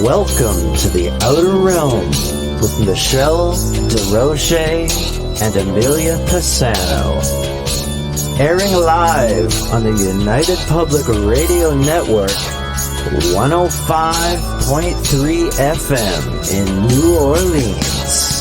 Welcome to the Outer Realm with Michelle DeRoche and Amelia Pisano. Airing live on the United Public Radio Network, 105.3 FM in New Orleans.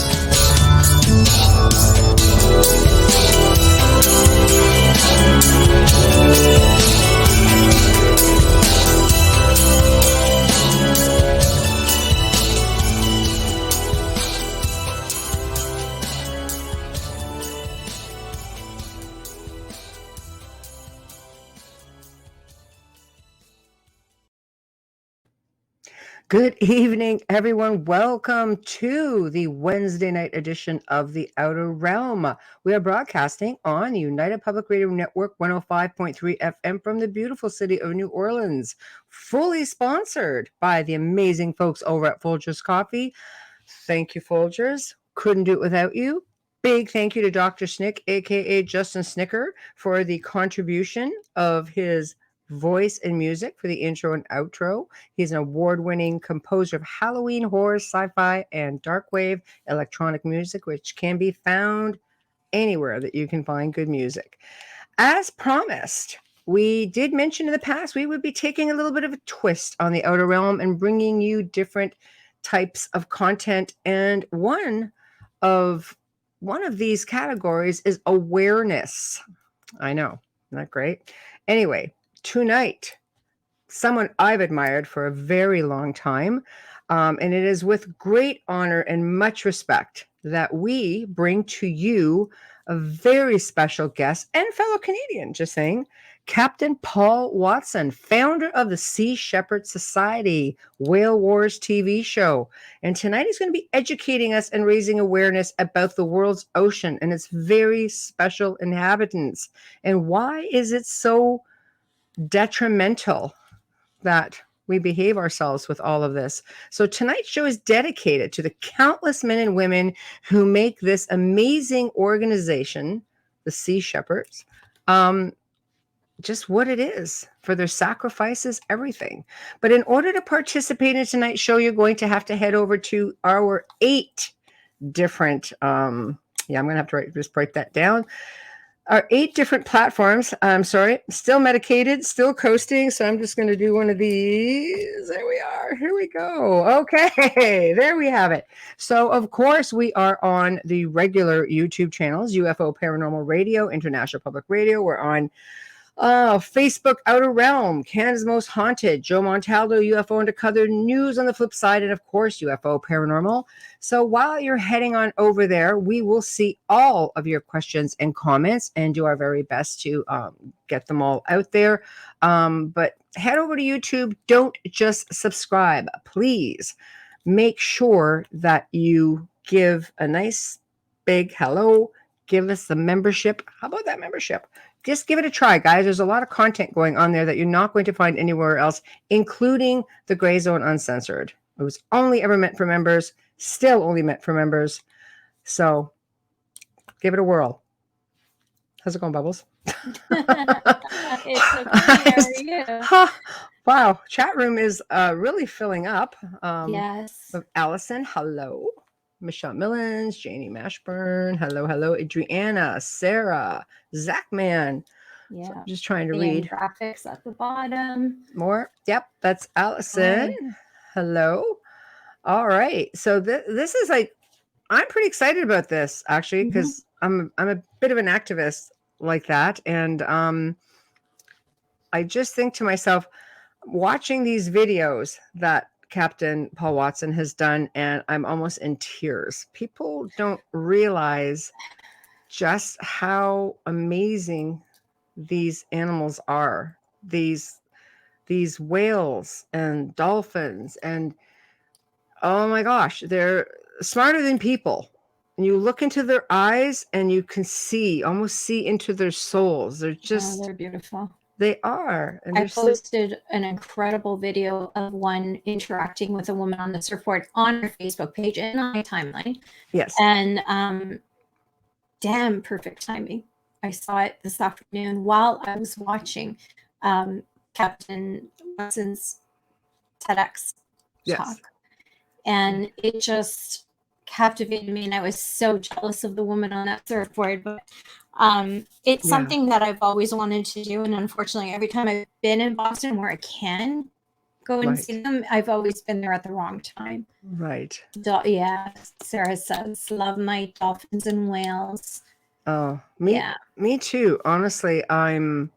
Good evening, everyone. Welcome to the Wednesday night edition of The Outer Realm. We are broadcasting on the United Public Radio Network 105.3 FM from the beautiful city of New Orleans, fully sponsored by the amazing folks over at Folgers Coffee. Thank you, Folgers. Couldn't do it without you. Big thank you to Dr. Snick, aka Justin Snicker, for the contribution of his voice and music for the intro and outro. He's an award-winning composer of Halloween, horror, sci-fi, and dark wave electronic music, which can be found anywhere that you can find good music. As promised, we did mention in the past we would be taking a little bit of a twist on the Outer Realm and bringing you different types of content, and one of these categories is awareness. I know, isn't that great? Anyway, tonight, someone I've admired for a very long time, and it is with great honor and much respect that we bring to you a very special guest and fellow Canadian, just saying, Captain Paul Watson, founder of the Sea Shepherd Society Whale Wars TV show. And tonight he's going to be educating us and raising awareness about the world's ocean and its very special inhabitants. And why is it so detrimental that we behave ourselves with all of this? So tonight's show is dedicated to the countless men and women who make this amazing organization, the Sea Shepherds, just what it is, for their sacrifices, everything. But in order to participate in tonight's show, you're going to have to head over to our 8 different, I'm going to have to just break that down. Our 8 different platforms. I'm sorry, still medicated, still coasting. So I'm just going to do one of these. There we are. Here we go. Okay, there we have it. So, of course, we are on the regular YouTube channels, UFO Paranormal Radio, International Public Radio. We're on Facebook, Outer Realm, Canada's Most Haunted, Joe Montaldo, UFO Undercover News on the flip side, and of course, UFO Paranormal. So while you're heading on over there, we will see all of your questions and comments and do our very best to get them all out there. But head over to YouTube. Don't just subscribe. Please make sure that you give a nice big hello. Give us the membership. How about that membership? Just give it a try, guys. There's a lot of content going on there that you're not going to find anywhere else, including the Gray Zone Uncensored. It was only ever meant for members, still only meant for members. So give it a whirl. How's it going, Bubbles? It's okay. How are you? Wow. Chat room is really filling up. Yes. With Allison, hello. Michelle Millens, Janie Mashburn, hello, Adriana, Sarah, Zachman. Yeah. So I'm just trying to The read. graphics at the bottom. More. Yep, that's Allison. Hi. Hello. All right. So this is like, I'm pretty excited about this actually, because I'm a bit of an activist like that, and I just think to myself, watching these videos that Captain Paul Watson has done, and I'm almost in tears. People don't realize just how amazing these animals are. These whales and dolphins, and oh my gosh, they're smarter than people. And you look into their eyes and you can almost see into their souls. They're just, they're beautiful. They are. And I posted an incredible video of one interacting with a woman on the surfboard on her Facebook page and on my timeline. Yes. And damn perfect timing. I saw it this afternoon while I was watching Captain Watson's TEDx talk. and it just captivated me, and I was so jealous of the woman on that surfboard. But it's Yeah. something that I've always wanted to do, and unfortunately, every time I've been in Boston where I can go and Right. see them, I've always been there at the wrong time. Right. Yeah, Sarah says, love my dolphins and whales. Oh, Yeah. me too. Honestly, I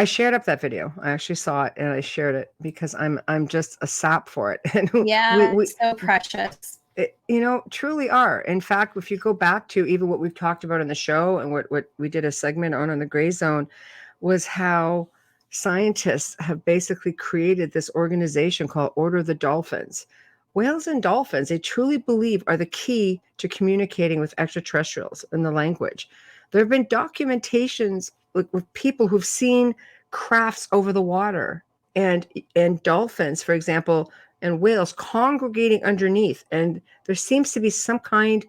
shared up that video. I actually saw it and I shared it because I'm just a sap for it. And Yeah, we it's so precious. you know, truly are. In fact, if you go back to even what we've talked about in the show and what we did a segment on in the Gray Zone, was how scientists have basically created this organization called Order of the Dolphins. Whales and dolphins, they truly believe, are the key to communicating with extraterrestrials in the language. There have been documentations with people who've seen crafts over the water, and dolphins, for example, and whales congregating underneath, and there seems to be some kind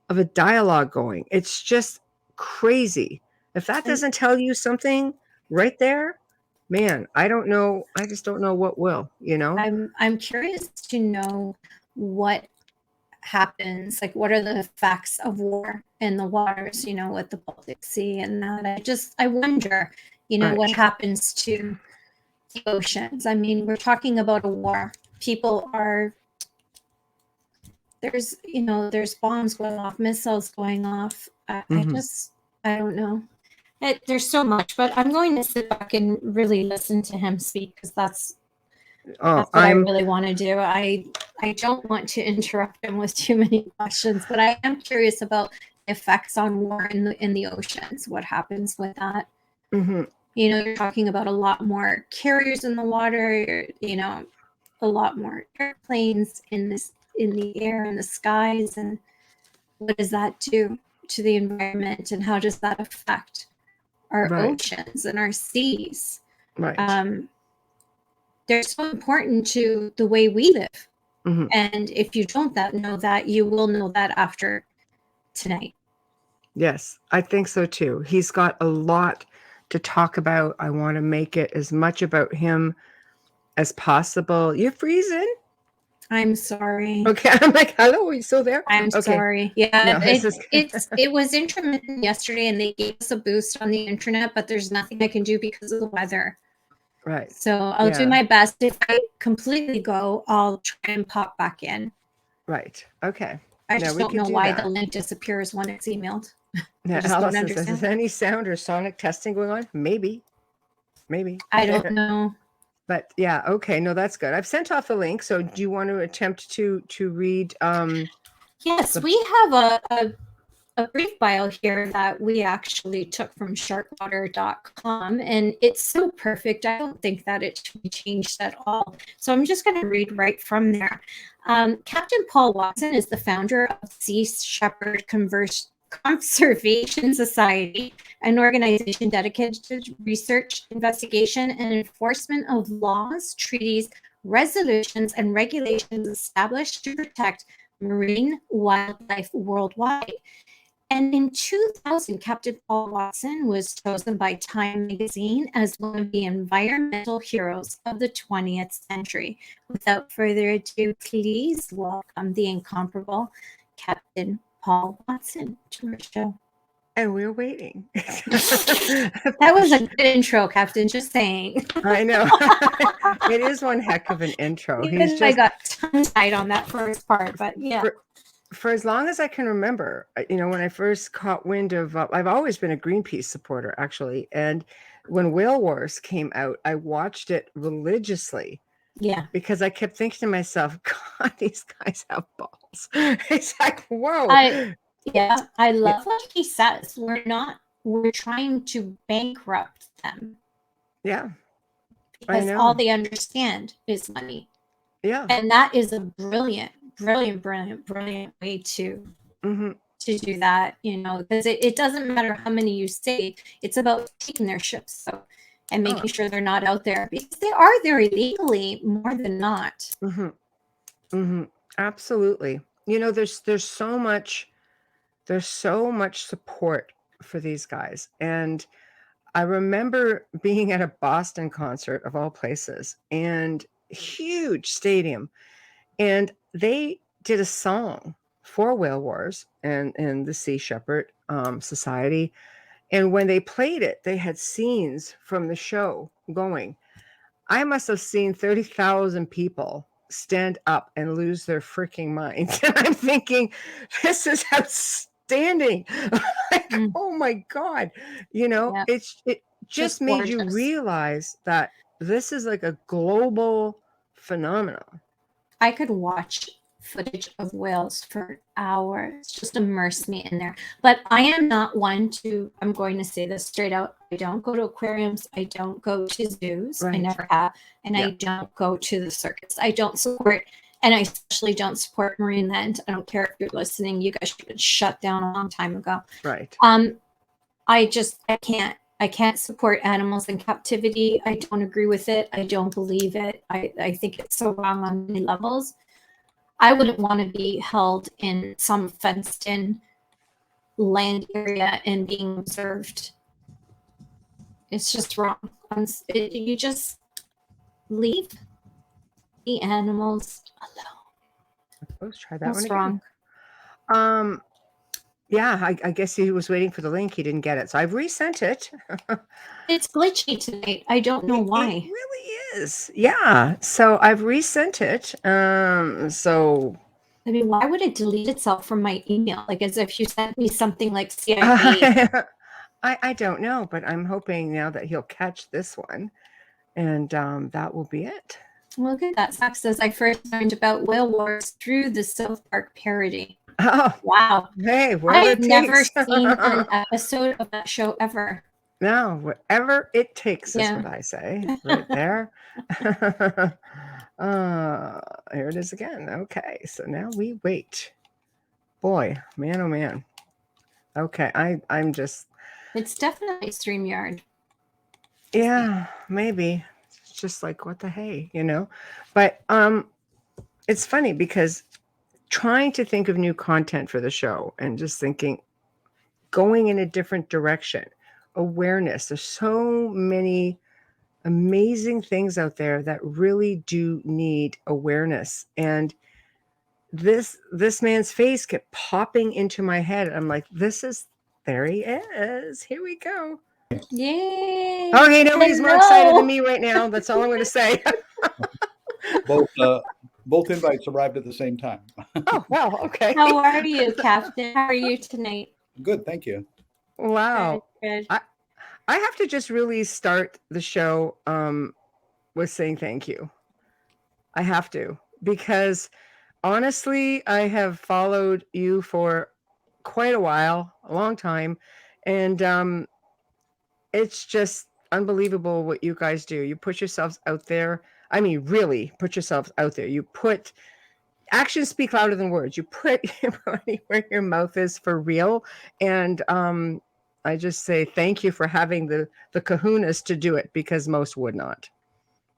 of a dialogue going. It's just crazy. If that doesn't tell you something right there, man, I don't know. I just don't know what will, you know? I'm curious to know what happens, like what are the effects of war in the waters, with the Baltic Sea and that. I wonder, Right. what happens to the oceans. I mean, we're talking about a war. People are there's bombs going off, missiles going off. I don't know. There's so much, but I'm going to sit back and really listen to him speak, because that's what I really want to do. I don't want to interrupt him with too many questions, but I am curious about the effects on war in the oceans. What happens with that? You're talking about a lot more carriers in the water. A lot more airplanes in the air, in the skies, and what does that do to the environment, and how does that affect our oceans and our seas? Right. They're so important to the way we live. And if you don't know that, you will know that after tonight. Yes, I think so too. He's got a lot to talk about. I want to make it as much about him as possible. You're freezing? I'm sorry. Okay, I'm like, hello, are you still there? I'm sorry. Yeah, No, it was intermittent yesterday, and they gave us a boost on the internet, but there's nothing I can do because of the weather. Right. So I'll do my best. If I completely go, I'll try and pop back in. Right. Okay. I just don't know why the link disappears when it's emailed. Now, Allison says, is any sound or sonic testing going on? Maybe. I don't know. But yeah, okay. No, that's good. I've sent off the link. So do you want to attempt to read? Yes, we have a brief bio here that we actually took from sharkwater.com, and it's so perfect. I don't think that it should be changed at all. So I'm just going to read right from there. Captain Paul Watson is the founder of Sea Shepherd Conservation Society, an organization dedicated to research, investigation, and enforcement of laws, treaties, resolutions, and regulations established to protect marine wildlife worldwide. And in 2000, Captain Paul Watson was chosen by Time magazine as one of the environmental heroes of the 20th century. Without further ado, please welcome the incomparable Captain Paul Watson to our show. And we're waiting. That was a good intro, Captain, just saying. I know. It is one heck of an intro. I got tongue-tied on that first part, but yeah. For as long as I can remember, when I first caught wind of, I've always been a Greenpeace supporter, actually. And when Whale Wars came out, I watched it religiously. Yeah. Because I kept thinking to myself, God, these guys have balls. It's like, whoa. I love what he says. We're trying to bankrupt them. Yeah. Because all they understand is money. Yeah. And that is a brilliant way to do that, because it doesn't matter how many you save. It's about taking their ships and making sure they're not out there, because they are there illegally more than not. Absolutely. There's so much support for these guys. And I remember being at a Boston concert, of all places, and huge stadium. And they did a song for whale wars and the Sea Shepherd Society. And when they played it, they had scenes from the show going. I must have seen 30,000 people stand up and lose their freaking minds. And I'm thinking, this is outstanding. Like, oh my God. Yeah. It just made you realize that this is like a global phenomenon. I could watch footage of whales for hours, just immerse me in there. But I am not one to, I'm going to say this straight out, I don't go to aquariums, I don't go to zoos, I never have, and I don't go to the circus. I don't support, and I especially don't support marine land. I don't care if you're listening, you guys should have been shut down a long time ago. Right. I can't support animals in captivity. I don't agree with it. I don't believe it. I think it's so wrong on many levels. I wouldn't want to be held in some fenced in land area and being observed. It's just wrong. You just leave the animals alone. Let's try that That's one again. Wrong. Yeah, I guess he was waiting for the link. He didn't get it. So I've resent it. It's glitchy tonight. I don't know why. It really is. Yeah. So I've resent it. So I mean, why would it delete itself from my email? Like as if you sent me something like CID. I don't know, but I'm hoping now that he'll catch this one. And that will be it. Look at that. Zach says, I first learned about whale wars through the South Park parody. Oh, wow. Hey, I've never seen an episode of that show ever. No, whatever it takes is what I say right there. Here it is again. Okay, so now we wait. Boy, man, oh man. Okay, I'm just. It's definitely StreamYard. Yeah, maybe. It's just like what the hey, But it's funny because trying to think of new content for the show and just thinking, going in a different direction, awareness. There's so many amazing things out there that really do need awareness. And this man's face kept popping into my head. I'm like, there he is. Here we go. Yay. Okay, nobody's more excited than me right now. That's all I'm going to say. Both invites arrived at the same time. Oh, wow. Okay. How are you, Captain? How are you tonight? Good, thank you. Wow. Good. I have to just really start the show with saying thank you. I have to, because honestly, I have followed you for quite a while, a long time, and it's just unbelievable what you guys do. You put yourselves out there. I mean, really put yourselves out there. You put actions speak louder than words. You put your money where your mouth is for real. And I just say thank you for having the kahunas to do it, because most would not.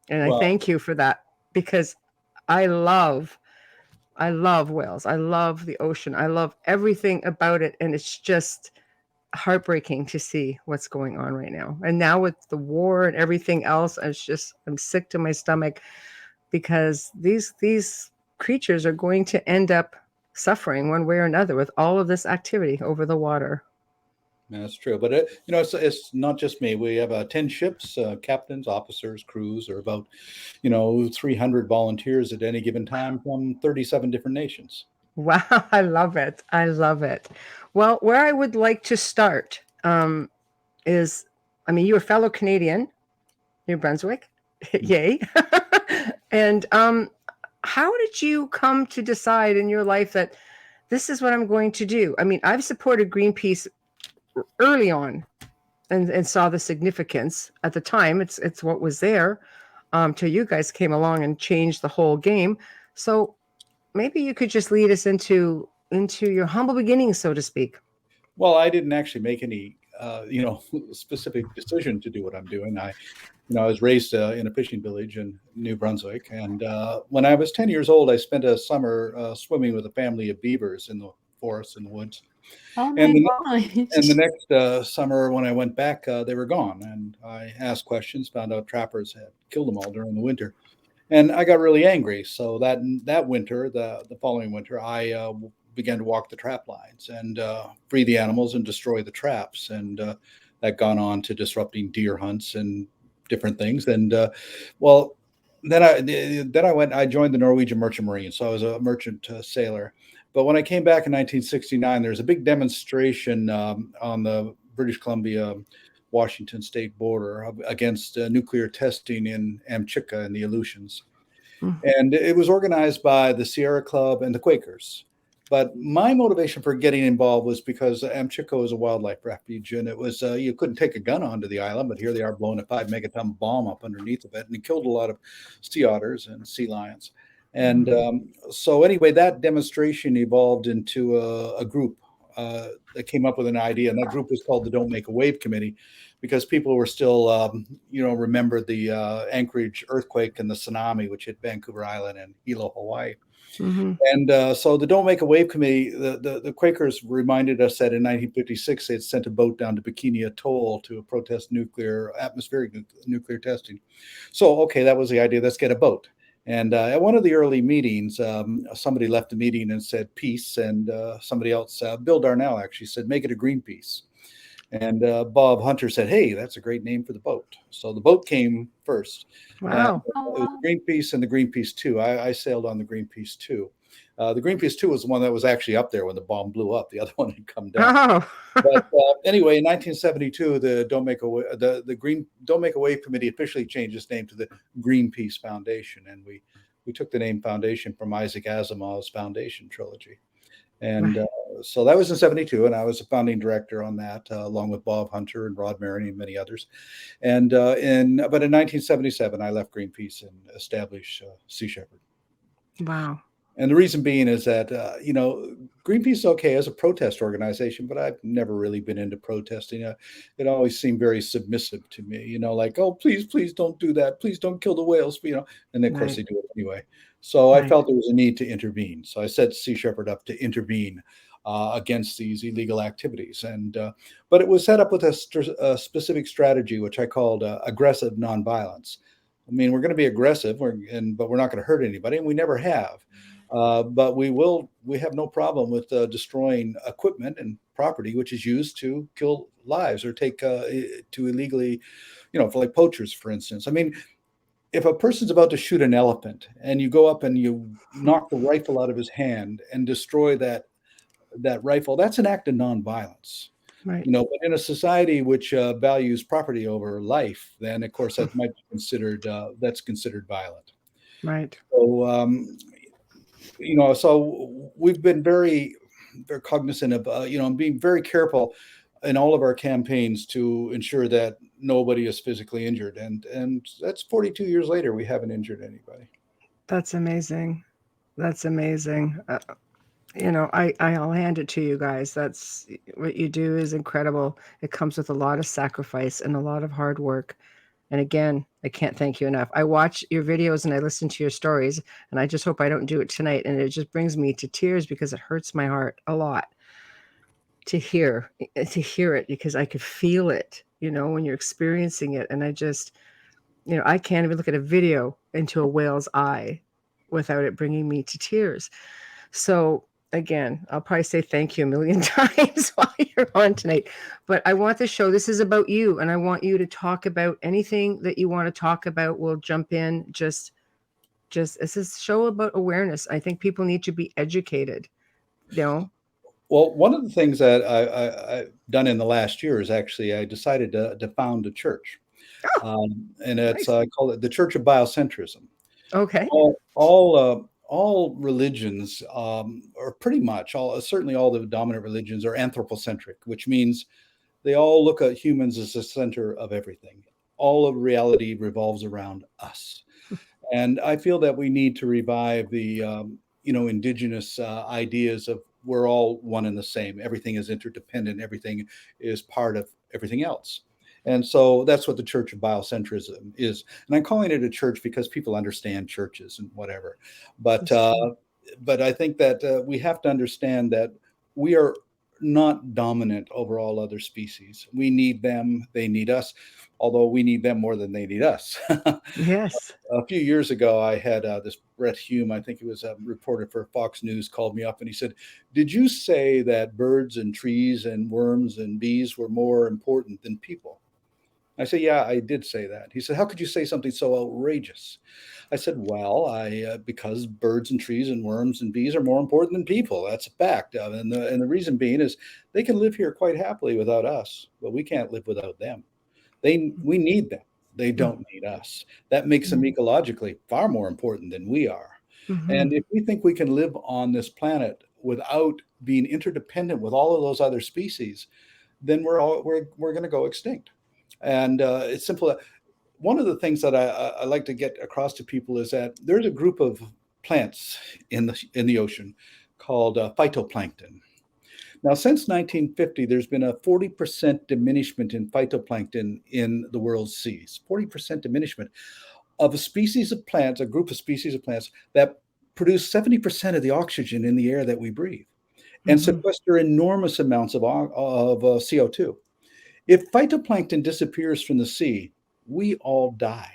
And I thank you for that, because I love whales. I love the ocean. I love everything about it. And it's just heartbreaking to see what's going on right now. And now with the war and everything else, I'm sick to my stomach, because these creatures are going to end up suffering one way or another with all of this activity over the water. That's true. But, it's not just me. We have 10 ships, captains, officers, crews, or about, 300 volunteers at any given time from 37 different nations. Wow. I love it. I love it. Well, where I would like to start is, you're a fellow Canadian, New Brunswick. Yay. And how did you come to decide in your life that this is what I'm going to do? I've supported Greenpeace early on and saw the significance at the time. It's what was there till you guys came along and changed the whole game. So maybe you could just lead us into your humble beginnings, so to speak. Well, I didn't actually make any, specific decision to do what I'm doing. I was raised in a fishing village in New Brunswick. And when I was 10 years old, I spent a summer swimming with a family of beavers in the forest and the woods. Oh my gosh. And the next summer, when I went back, they were gone. And I asked questions, found out trappers had killed them all during the winter. And I got really angry. So that winter, the following winter, I began to walk the trap lines and free the animals and destroy the traps. And that gone on to disrupting deer hunts and different things. And well, I joined the Norwegian Merchant Marine. So I was a merchant sailor. But when I came back in 1969, there was a big demonstration on the British Columbia Washington state border against nuclear testing in Amchitka and the Aleutians. And it was organized by the Sierra Club and the Quakers. But my motivation for getting involved was because Amchitka is a wildlife refuge, and it was you couldn't take a gun onto the island, but here they are blowing a 5 megaton bomb up underneath of it, and it killed a lot of sea otters and sea lions. And so anyway, that demonstration evolved into a group that came up with an idea, and that group was called the Don't Make a Wave Committee, because people were still, remember the Anchorage earthquake and the tsunami, which hit Vancouver Island and Hilo, Hawaii. And so the Don't Make a Wave Committee, the Quakers reminded us that in 1956 they had sent a boat down to Bikini Atoll to protest atmospheric nuclear testing. So, okay, that was the idea. Let's get a boat. And at one of the early meetings, somebody left the meeting and said peace, and somebody else, Bill Darnell, actually said, make it a Greenpeace. And Bob Hunter said, hey, that's a great name for the boat. So the boat came first. Wow. It was Greenpeace and the Greenpeace 2. I sailed on the Greenpeace 2. The Greenpeace 2 was the one that was actually up there when the bomb blew up. The other one had come down. But anyway, in 1972, the Don't Make a Wave Committee officially changed its name to the Greenpeace Foundation. And we took the name Foundation from Isaac Asimov's Foundation trilogy. And so that was in 72, and I was a founding director on that, along with Bob Hunter and Rod Maroney and many others. And but in 1977, I left Greenpeace and established Sea Shepherd. Wow. And the reason being is that, Greenpeace is okay as a protest organization, but I've never really been into protesting. It always seemed very submissive to me, like, oh, please don't do that. Please don't kill the whales, and of course they do it anyway. So I felt there was a need to intervene. So I set Sea Shepherd up to intervene against these illegal activities. But it was set up with a specific strategy, which I called aggressive nonviolence. I mean, we're going to be aggressive, but we're not going to hurt anybody, and we never have. But we have no problem with destroying equipment and property which is used to kill lives or take to illegally, for like poachers, for instance. I mean, if a person's about to shoot an elephant and you go up and you knock the rifle out of his hand and destroy that rifle, that's an act of nonviolence. Right. But in a society which values property over life, then of course that might be considered violent. Right. So so we've been very, very cognizant of being very careful in all of our campaigns to ensure that nobody is physically injured, and that's 42 years later, we haven't injured anybody. That's amazing. That's amazing. I'll hand it to you guys. That's what you do is incredible. It comes with a lot of sacrifice and a lot of hard work. And again, I can't thank you enough. I watch your videos and I listen to your stories, and I just hope I don't do it tonight. And it just brings me to tears because it hurts my heart a lot to hear it, because I could feel it, when you're experiencing it. And I just, I can't even look at a video into a whale's eye without it bringing me to tears. So again, I'll probably say thank you a million times while you're on tonight, but I want the show. This is about you, and I want you to talk about anything that you want to talk about. We'll jump in. Just it's a show about awareness. I think people need to be educated. Well, one of the things that I've done in the last year is actually I decided to found a church, and it's nice. I call it the Church of Biocentrism. Okay. All religions, or pretty much certainly all the dominant religions, are anthropocentric, which means they all look at humans as the center of everything. All of reality revolves around us. And I feel that we need to revive the, indigenous ideas of we're all one and the same. Everything is interdependent. Everything is part of everything else. And so that's what the Church of Biocentrism is. And I'm calling it a church because people understand churches and whatever. But I think that we have to understand that we are not dominant over all other species. We need them, they need us, although we need them more than they need us. Yes. A few years ago, I had this Brett Hume, I think he was a reporter for Fox News, called me up and he said, "Did you say that birds and trees and worms and bees were more important than people?" I said, "Yeah, I did say that." He said, "How could you say something so outrageous?" I said, "Well, because birds and trees and worms and bees are more important than people. That's a fact. And the reason being is they can live here quite happily without us, but we can't live without them. We need them. They don't need us. That makes them ecologically far more important than we are. And if we think we can live on this planet without being interdependent with all of those other species, then we're going to go extinct." And it's simple. One of the things that I like to get across to people is that there's a group of plants in the ocean called phytoplankton. Now, since 1950, there's been a 40% diminishment in phytoplankton in the world's seas. 40% diminishment of a species of plants, a group of species of plants that produce 70% of the oxygen in the air that we breathe and sequester enormous amounts of CO2. If phytoplankton disappears from the sea, we all die.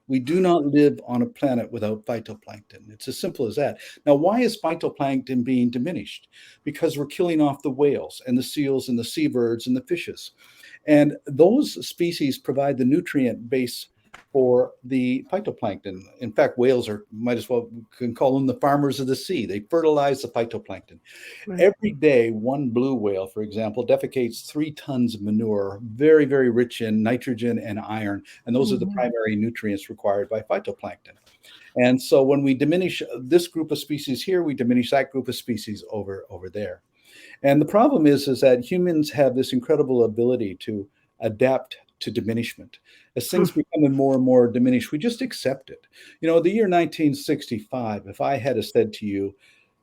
We do not live on a planet without phytoplankton. It's as simple as that. Now, why is phytoplankton being diminished? Because we're killing off the whales and the seals and the seabirds and the fishes. And those species provide the nutrient base for the phytoplankton. In fact, whales might as well can call them the farmers of the sea. They fertilize the phytoplankton. Right. Every day, one blue whale, for example, defecates 3 tons of manure, very, very rich in nitrogen and iron. And those are the primary nutrients required by phytoplankton. And so when we diminish this group of species here, we diminish that group of species over there. And the problem is that humans have this incredible ability to adapt to diminishment. As things become more and more diminished, we just accept it. The year 1965, if I had said to you,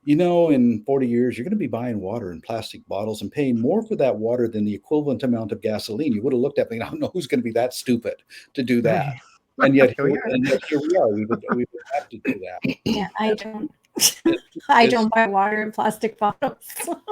in 40 years, you're going to be buying water in plastic bottles and paying more for that water than the equivalent amount of gasoline, you would have looked at me and I don't know who's going to be that stupid to do that. Right. And yet, Here we are. here we are. We've had to do that. Yeah, I don't. I don't buy water in plastic bottles.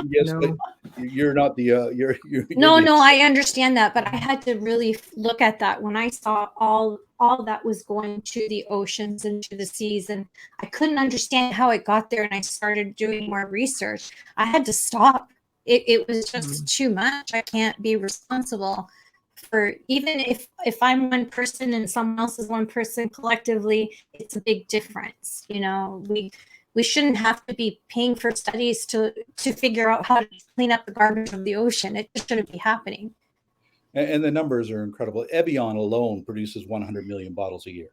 Yes, No. but you're not the you're No, I understand that, but I had to really look at that when I saw all that was going to the oceans and to the seas, and I couldn't understand how it got there. And I started doing more research. I had to stop. It was just too much. I can't be responsible for, even if I'm one person and someone else is one person, collectively, it's a big difference. We shouldn't have to be paying for studies to figure out how to clean up the garbage of the ocean. It just shouldn't be happening. And the numbers are incredible. Evian alone produces 100 million bottles a year,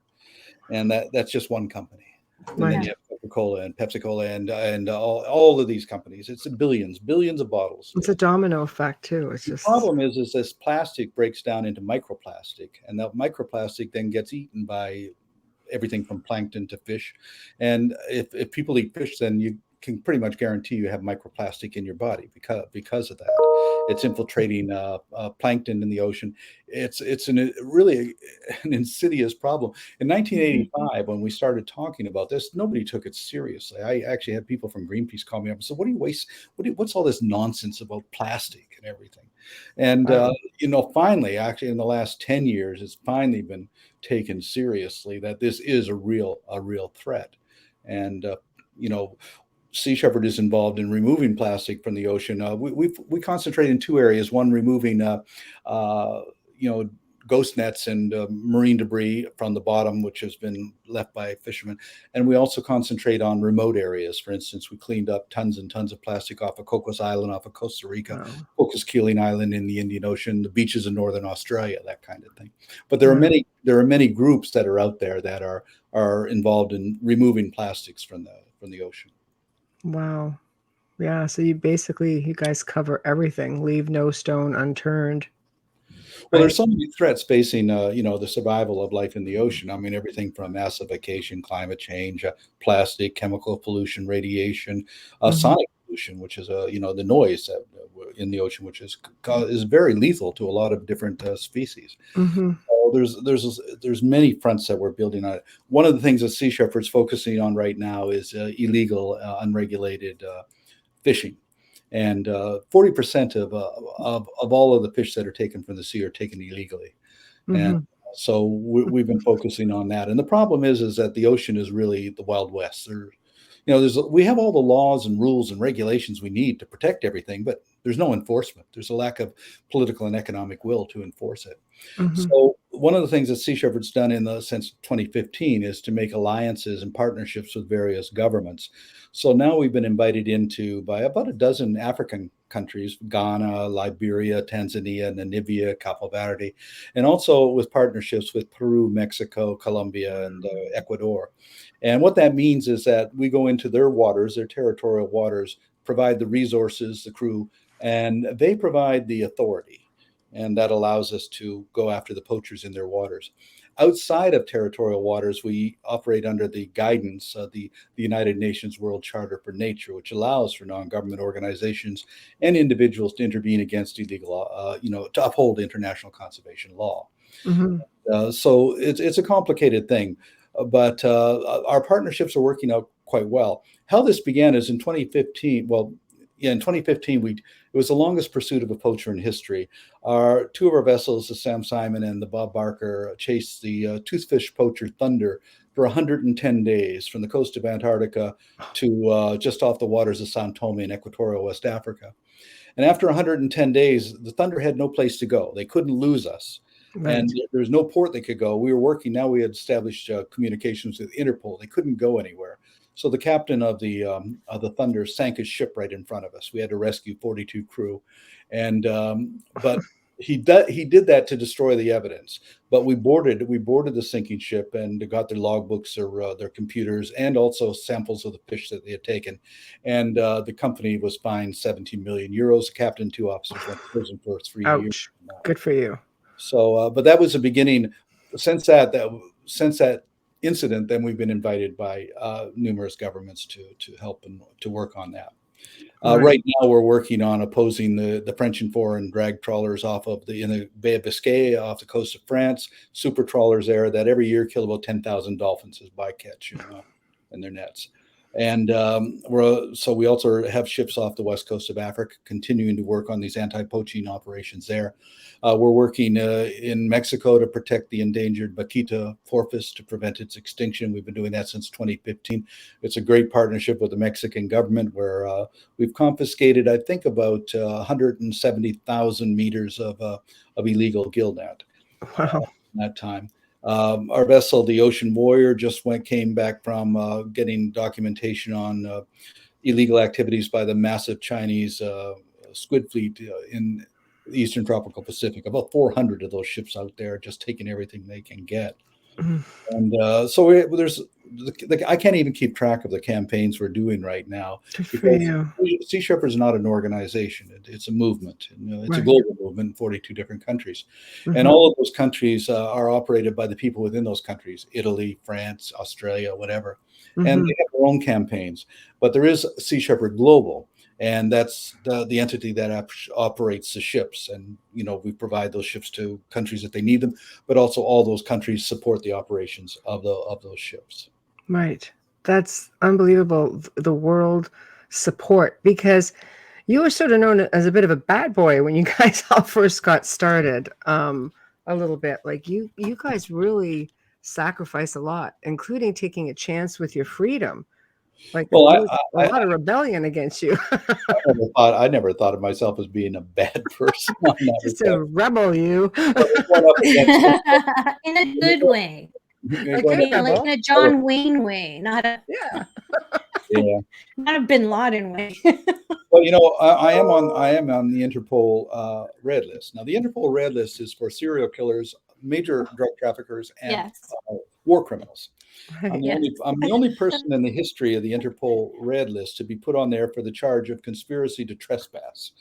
and that's just one company. And then you have Coca-Cola and Pepsi-Cola and all of these companies. It's billions of bottles. It's a domino effect too. It's The problem is this plastic breaks down into microplastic, and that microplastic then gets eaten by everything from plankton to fish. And if people eat fish, then you can pretty much guarantee you have microplastic in your body because of that. It's infiltrating plankton in the ocean. It's really an insidious problem. In 1985, when we started talking about this, nobody took it seriously. I actually had people from Greenpeace call me up and say, what's all this nonsense about plastic and everything? And finally, actually in the last 10 years, it's finally been taken seriously that this is a real threat. And Sea Shepherd is involved in removing plastic from the ocean. We concentrate in 2 areas. One, removing ghost nets and marine debris from the bottom, which has been left by fishermen. And we also concentrate on remote areas. For instance, we cleaned up tons and tons of plastic off of Cocos Island, off of Costa Rica, Cocos Keeling Island in the Indian Ocean, the beaches in Northern Australia, that kind of thing. But there are many groups that are out there that are involved in removing plastics from the ocean. Wow. Yeah. So you guys cover everything, leave no stone unturned. Well, there's so many threats facing, the survival of life in the ocean. I mean, everything from acidification, climate change, plastic, chemical pollution, radiation, sonic pollution, which is, the noise in the ocean, which is very lethal to a lot of different species. So there's many fronts that we're building on. One of the things that Sea Shepherd's focusing on right now is illegal, unregulated fishing. and 40% of all of the fish that are taken from the sea are taken illegally. And Mhm. so we've been focusing on that. And the problem is that the ocean is really the Wild West. We have all the laws and rules and regulations we need to protect everything, but there's no enforcement. There's a lack of political and economic will to enforce it. Mhm. So one of the things that Sea Shepherd's done since 2015 is to make alliances and partnerships with various governments. So now we've been invited into by about a dozen African countries: Ghana, Liberia, Tanzania, Namibia, Cape Verde, and also with partnerships with Peru, Mexico, Colombia, and Ecuador. And what that means is that we go into their waters, their territorial waters, provide the resources, the crew, and they provide the authority. And that allows us to go after the poachers in their waters. Outside of territorial waters, we operate under the guidance of the United Nations World Charter for Nature, which allows for non-government organizations and individuals to intervene against illegal, to uphold international conservation law. Mhm. So it's a complicated thing, but our partnerships are working out quite well. How this began is in 2015. Well, yeah, in 2015, it was the longest pursuit of a poacher in history. Two of our vessels, the Sam Simon and the Bob Barker, chased the toothfish poacher Thunder for 110 days from the coast of Antarctica to just off the waters of Sao Tome in equatorial West Africa. And after 110 days, the Thunder had no place to go. They couldn't lose us. Right. And there was no port they could go. We were working. Now we had established communications with Interpol. They couldn't go anywhere. So the captain of the Thunder sank his ship right in front of us. We had to rescue 42 crew, and but he did that to destroy the evidence. But we boarded the sinking ship and got their logbooks, their computers, and also samples of the fish that they had taken. And the company was fined 17 million euros. The captain and two officers went to prison for 3 years. Ouch. Good for you. So, but that was the beginning. Since that incident, then we've been invited by numerous governments to help and to work on that. Right now, we're working on opposing the French and foreign drag trawlers in the Bay of Biscay, off the coast of France. Super trawlers there that every year kill about 10,000 dolphins as bycatch in their nets. And we also have ships off the west coast of Africa, continuing to work on these anti-poaching operations there. We're working in Mexico to protect the endangered vaquita porpoise to prevent its extinction. We've been doing that since 2015. It's a great partnership with the Mexican government where we've confiscated, I think, about 170,000 meters of illegal gill net Wow. in that time. Our vessel, the Ocean Warrior, came back from getting documentation on illegal activities by the massive Chinese squid fleet in the Eastern Tropical Pacific. About 400 of those ships out there, just taking everything they can get. Mhm. And I can't even keep track of the campaigns we're doing right now. Good for Because you. Sea Shepherd is not an organization; it's a movement. It's a Right. global movement in 42 different countries, and Mhm. all of those countries are operated by the people within those countries: Italy, France, Australia, whatever. And Mhm. they have their own campaigns. But there is Sea Shepherd Global, and that's the entity that operates the ships. And we provide those ships to countries that they need them, but also all those countries support the operations of those ships. Right. That's unbelievable, the world support, because you were sort of known as a bit of a bad boy when you guys all first got started, a little bit. Like you guys really sacrifice a lot, including taking a chance with your freedom. Like Well, there was a lot of rebellion against you. I never thought of myself as being a bad person. On that Just a respect. rebel, you. Going up against In a good way. A going good up Like rebel. in a John Wayne way, not a Yeah. yeah. Bin Laden way. Well, I am on the Interpol red list. Now, the Interpol red list is for serial killers, major drug traffickers, and Yes. war criminals. Right. Yes. I'm the only person in the history of the Interpol red list to be put on there for the charge of conspiracy to trespass.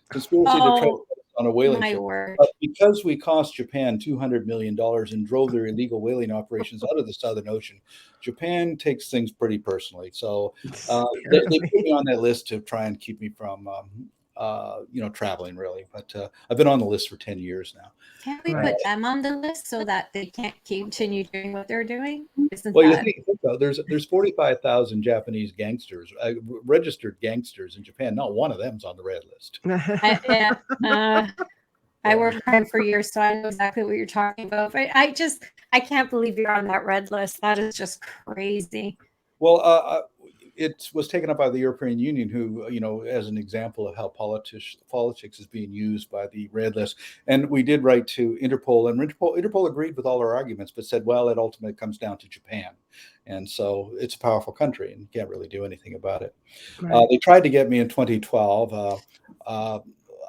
Conspiracy to trespass Oh, on a whaling my ship. word. But because we cost Japan $200 million and drove their illegal whaling operations out of the Southern Ocean, Japan takes things pretty personally. So they put me on that list to try and keep me from traveling really. But I've been on the list for 10 years now. Can't we Right. put them on the list so that they can't continue doing what they're doing? Isn't Well, you that think though, there's 45,000 Japanese gangsters, registered gangsters in Japan. Not one of them's on the red list. I worked crime for years, so I know exactly what you're talking about. But I can't believe you're on that red list. That is just crazy. Well, it was taken up by the European Union, who, as an example of how politics is being used by the red list. And we did write to Interpol, and Interpol agreed with all our arguments, but said, well, it ultimately comes down to Japan. And so it's a powerful country and you can't really do anything about it. Right. They tried to get me in 2012.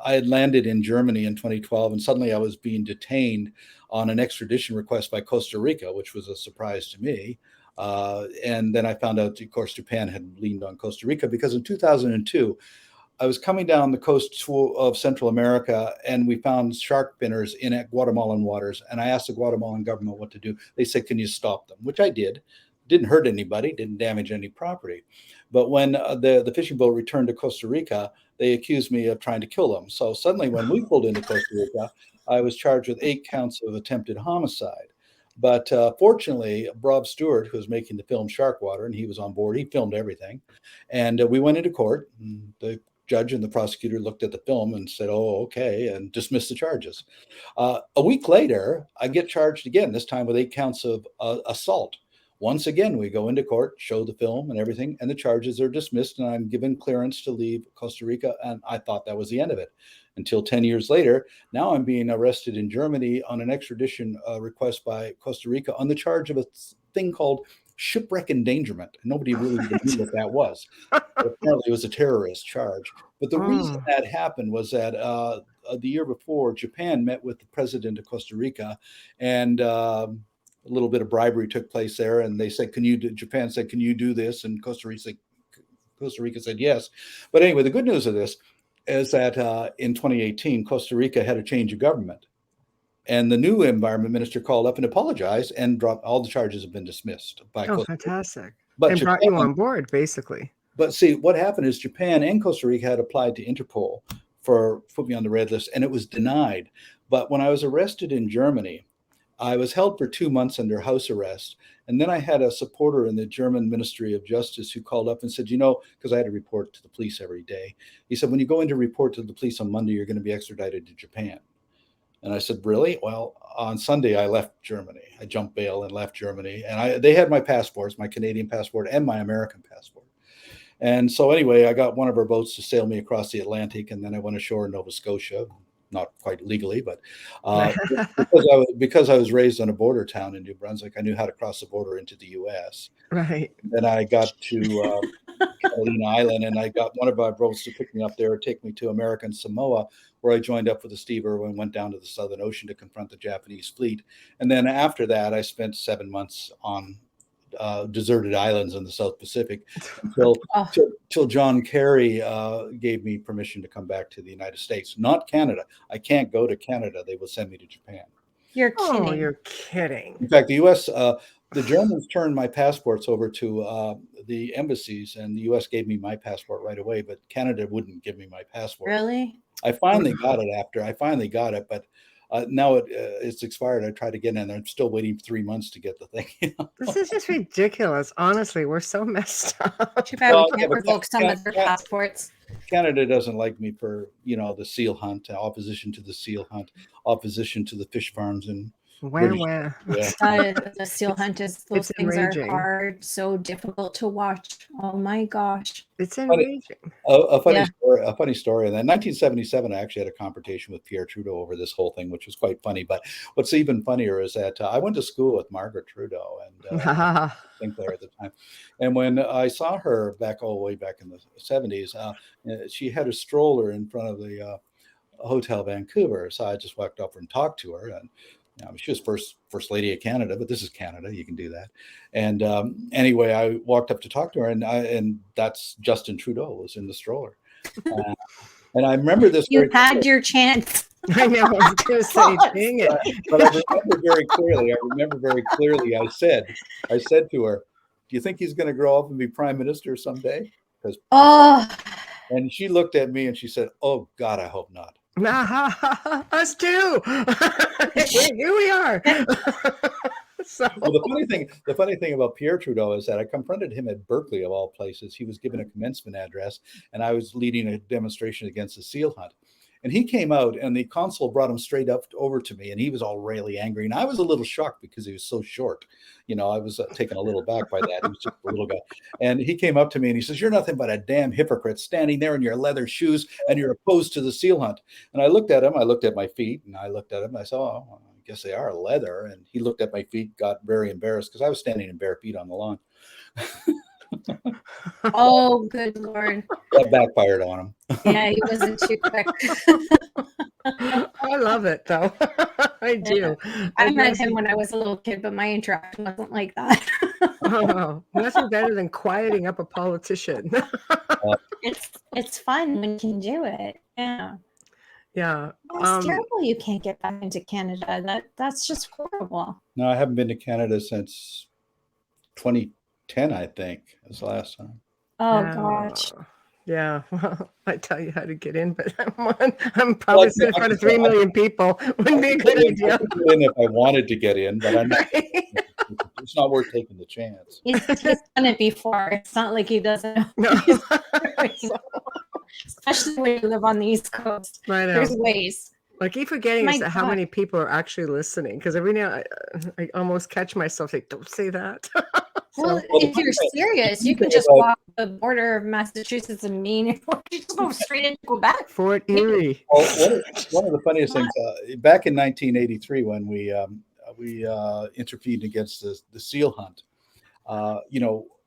I had landed in Germany in 2012, and suddenly I was being detained on an extradition request by Costa Rica, which was a surprise to me. And then I found out, of course, Japan had leaned on Costa Rica, because in 2002, I was coming down the coast of Central America, and we found shark spinners in Guatemalan waters. And I asked the Guatemalan government what to do. They said, can you stop them? Which I did. Didn't hurt anybody, didn't damage any property. But when the fishing boat returned to Costa Rica, they accused me of trying to kill them. So suddenly when we pulled into Costa Rica, I was charged with 8 counts of attempted homicide. But fortunately, Rob Stewart, who was making the film Sharkwater, and he was on board, he filmed everything. And we went into court. The judge and the prosecutor looked at the film and said, oh, okay, and dismissed the charges. A week later, I get charged again, this time with 8 counts of assault. Once again, we go into court, show the film and everything, and the charges are dismissed, and I'm given clearance to leave Costa Rica. And I thought that was the end of it, until 10 years later. Now I'm being arrested in Germany on an extradition request by Costa Rica on the charge of a thing called shipwreck endangerment. Nobody really knew what that was. But apparently it was a terrorist charge. But the reason that happened was that the year before, Japan met with the president of Costa Rica, and a little bit of bribery took place there. And they said, Japan said, can you do this? And Costa Rica said yes. But anyway, the good news of this is that in 2018, Costa Rica had a change of government. And the new environment minister called up and apologized and dropped all the charges have been dismissed by Costa Rica. Fantastic. But and Japan, brought you on board, basically. But see, what happened is Japan and Costa Rica had applied to Interpol for put me on the red list, and it was denied. But when I was arrested in Germany, I was held for 2 months under house arrest. And then I had a supporter in the German Ministry of Justice who called up and said, because I had to report to the police every day. He said, when you go in to report to the police on Monday, you're going to be extradited to Japan. And I said, really? Well, on Sunday, I left Germany. I jumped bail and left Germany. And they had my passports, my Canadian passport and my American passport. And so anyway, I got one of our boats to sail me across the Atlantic. And then I went ashore in Nova Scotia. Not quite legally, but because I was raised in a border town in New Brunswick, I knew how to cross the border into the U.S. Right. Then I got to Catalina Island, and I got one of our boats to pick me up there, take me to American Samoa, where I joined up with a Steve Irwin, went down to the Southern Ocean to confront the Japanese fleet. And then after that, I spent 7 months on deserted islands in the South Pacific until John Kerry gave me permission to come back to the United States, not Canada. I can't go to Canada. They will send me to Japan. You're kidding. Oh, you're kidding. In fact, the U.S., the Germans turned my passports over to the embassies, and the U.S. gave me my passport right away, but Canada wouldn't give me my passport. Really? I finally got it, but now it's expired. I tried again, and I'm still waiting 3 months to get the thing. This is just ridiculous. Honestly, we're so messed up. Too bad we can't revoke some of their passports. Canada doesn't like me for, the seal hunt, opposition to the seal hunt, opposition to the fish farms, and Where? Yeah. The seal hunt is, those things enraging. are hard, so difficult to watch. Oh my gosh. It's enraging. A funny story. And in 1977, I actually had a confrontation with Pierre Trudeau over this whole thing, which was quite funny. But what's even funnier is that I went to school with Margaret Trudeau and Sinclair at the time. And when I saw her all the way back in the 70s, she had a stroller in front of the Hotel Vancouver. So I just walked up and talked to her, and she was first lady of Canada, but this is Canada. You can do that. And anyway, I walked up to talk to her, and that's Justin Trudeau was in the stroller. And I remember this. You had your chance. I know. I was going to say, dang it. But I remember very clearly. I said to her, "Do you think he's going to grow up and be prime minister someday?" Because And she looked at me and she said, "Oh God, I hope not." Us too. Here we are. So Well, the funny thing about Pierre Trudeau is that I confronted him at Berkeley, of all places. He was given a commencement address, and I was leading a demonstration against the seal hunt. And he came out, and the consul brought him straight up over to me, and he was all really angry. And I was a little shocked because he was so short. I was taken a little back by that. He was just a little guy. And he came up to me and he says, "You're nothing but a damn hypocrite standing there in your leather shoes, and you're opposed to the seal hunt." And I looked at him, I looked at my feet, and I looked at him, and I said, "Oh, I guess they are leather." And he looked at my feet, got very embarrassed because I was standing in bare feet on the lawn. Oh, good Lord. That backfired on him. Yeah, he wasn't too quick. I love it, though. I do. I met him when I was a little kid, but my interaction wasn't like that. Oh, nothing better than quieting up a politician. It's fun when you can do it. Yeah. Yeah. It's terrible you can't get back into Canada. That's just horrible. No, I haven't been to Canada since 2010, I think. That's the last time. Oh, gosh. Yeah, well, I tell you how to get in, but I'm probably sitting in front of 3 million people. Wouldn't be a good idea. I could get in if I wanted to get in, but I'm not, it's not worth taking the chance. He's done it before. It's not like he doesn't know. No. Especially when you live on the East Coast. I know. There's ways. I keep forgetting My how God. many people are actually listening, because every now I almost catch myself like, don't say that. Well, So, if you're serious, you can just walk the border of Massachusetts and Maine, or just go straight into Quebec. Fort Erie. Well, one of the funniest things, back in 1983, when we intervened against the seal hunt,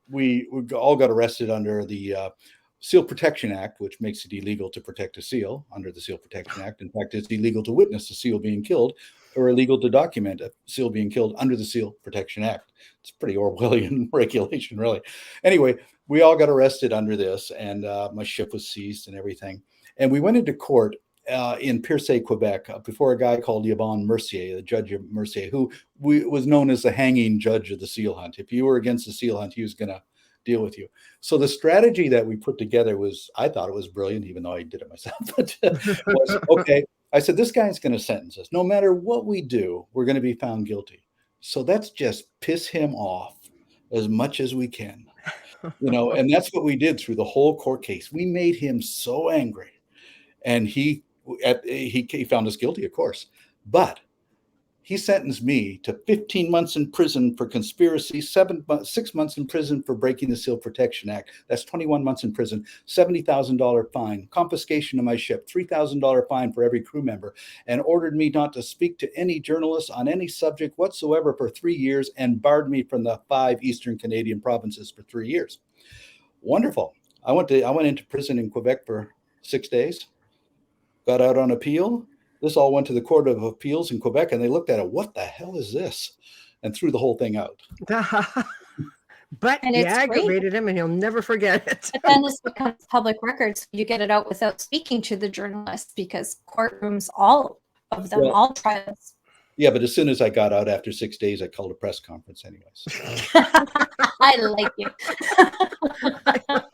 we all got arrested under the Seal Protection Act, which makes it illegal to protect a seal under the Seal Protection Act. In fact, it's illegal to witness a seal being killed, or illegal to document a seal being killed under the Seal Protection Act. It's pretty Orwellian regulation, really. Anyway, we all got arrested under this, and my ship was seized and everything. And we went into court in Pierce, Quebec, before a guy called Yvon Mercier, the judge of Mercier, who was known as the hanging judge of the seal hunt. If you were against the seal hunt, he was going to deal with you. So the strategy that we put together was, I thought it was brilliant, even though I did it myself, but was, okay, I said, this guy's going to sentence us. No matter what we do, we're going to be found guilty. So let's just piss him off as much as we can, and that's what we did through the whole court case. We made him so angry, and he found us guilty, of course, but he sentenced me to 15 months in prison for conspiracy, 6 months in prison for breaking the Seal Protection Act. That's 21 months in prison, $70,000 fine, confiscation of my ship, $3,000 fine for every crew member, and ordered me not to speak to any journalists on any subject whatsoever for 3 years, and barred me from the 5 Eastern Canadian provinces for 3 years. Wonderful. I went into prison in Quebec for 6 days, got out on appeal. This all went to the Court of Appeals in Quebec, and they looked at it. What the hell is this? And threw the whole thing out. But And you it's aggravated him, and he'll never forget it. But then this becomes public record, so you get it out without speaking to the journalists, because courtrooms, all of them, all trials. Yeah, but as soon as I got out after 6 days, I called a press conference anyways. I like you.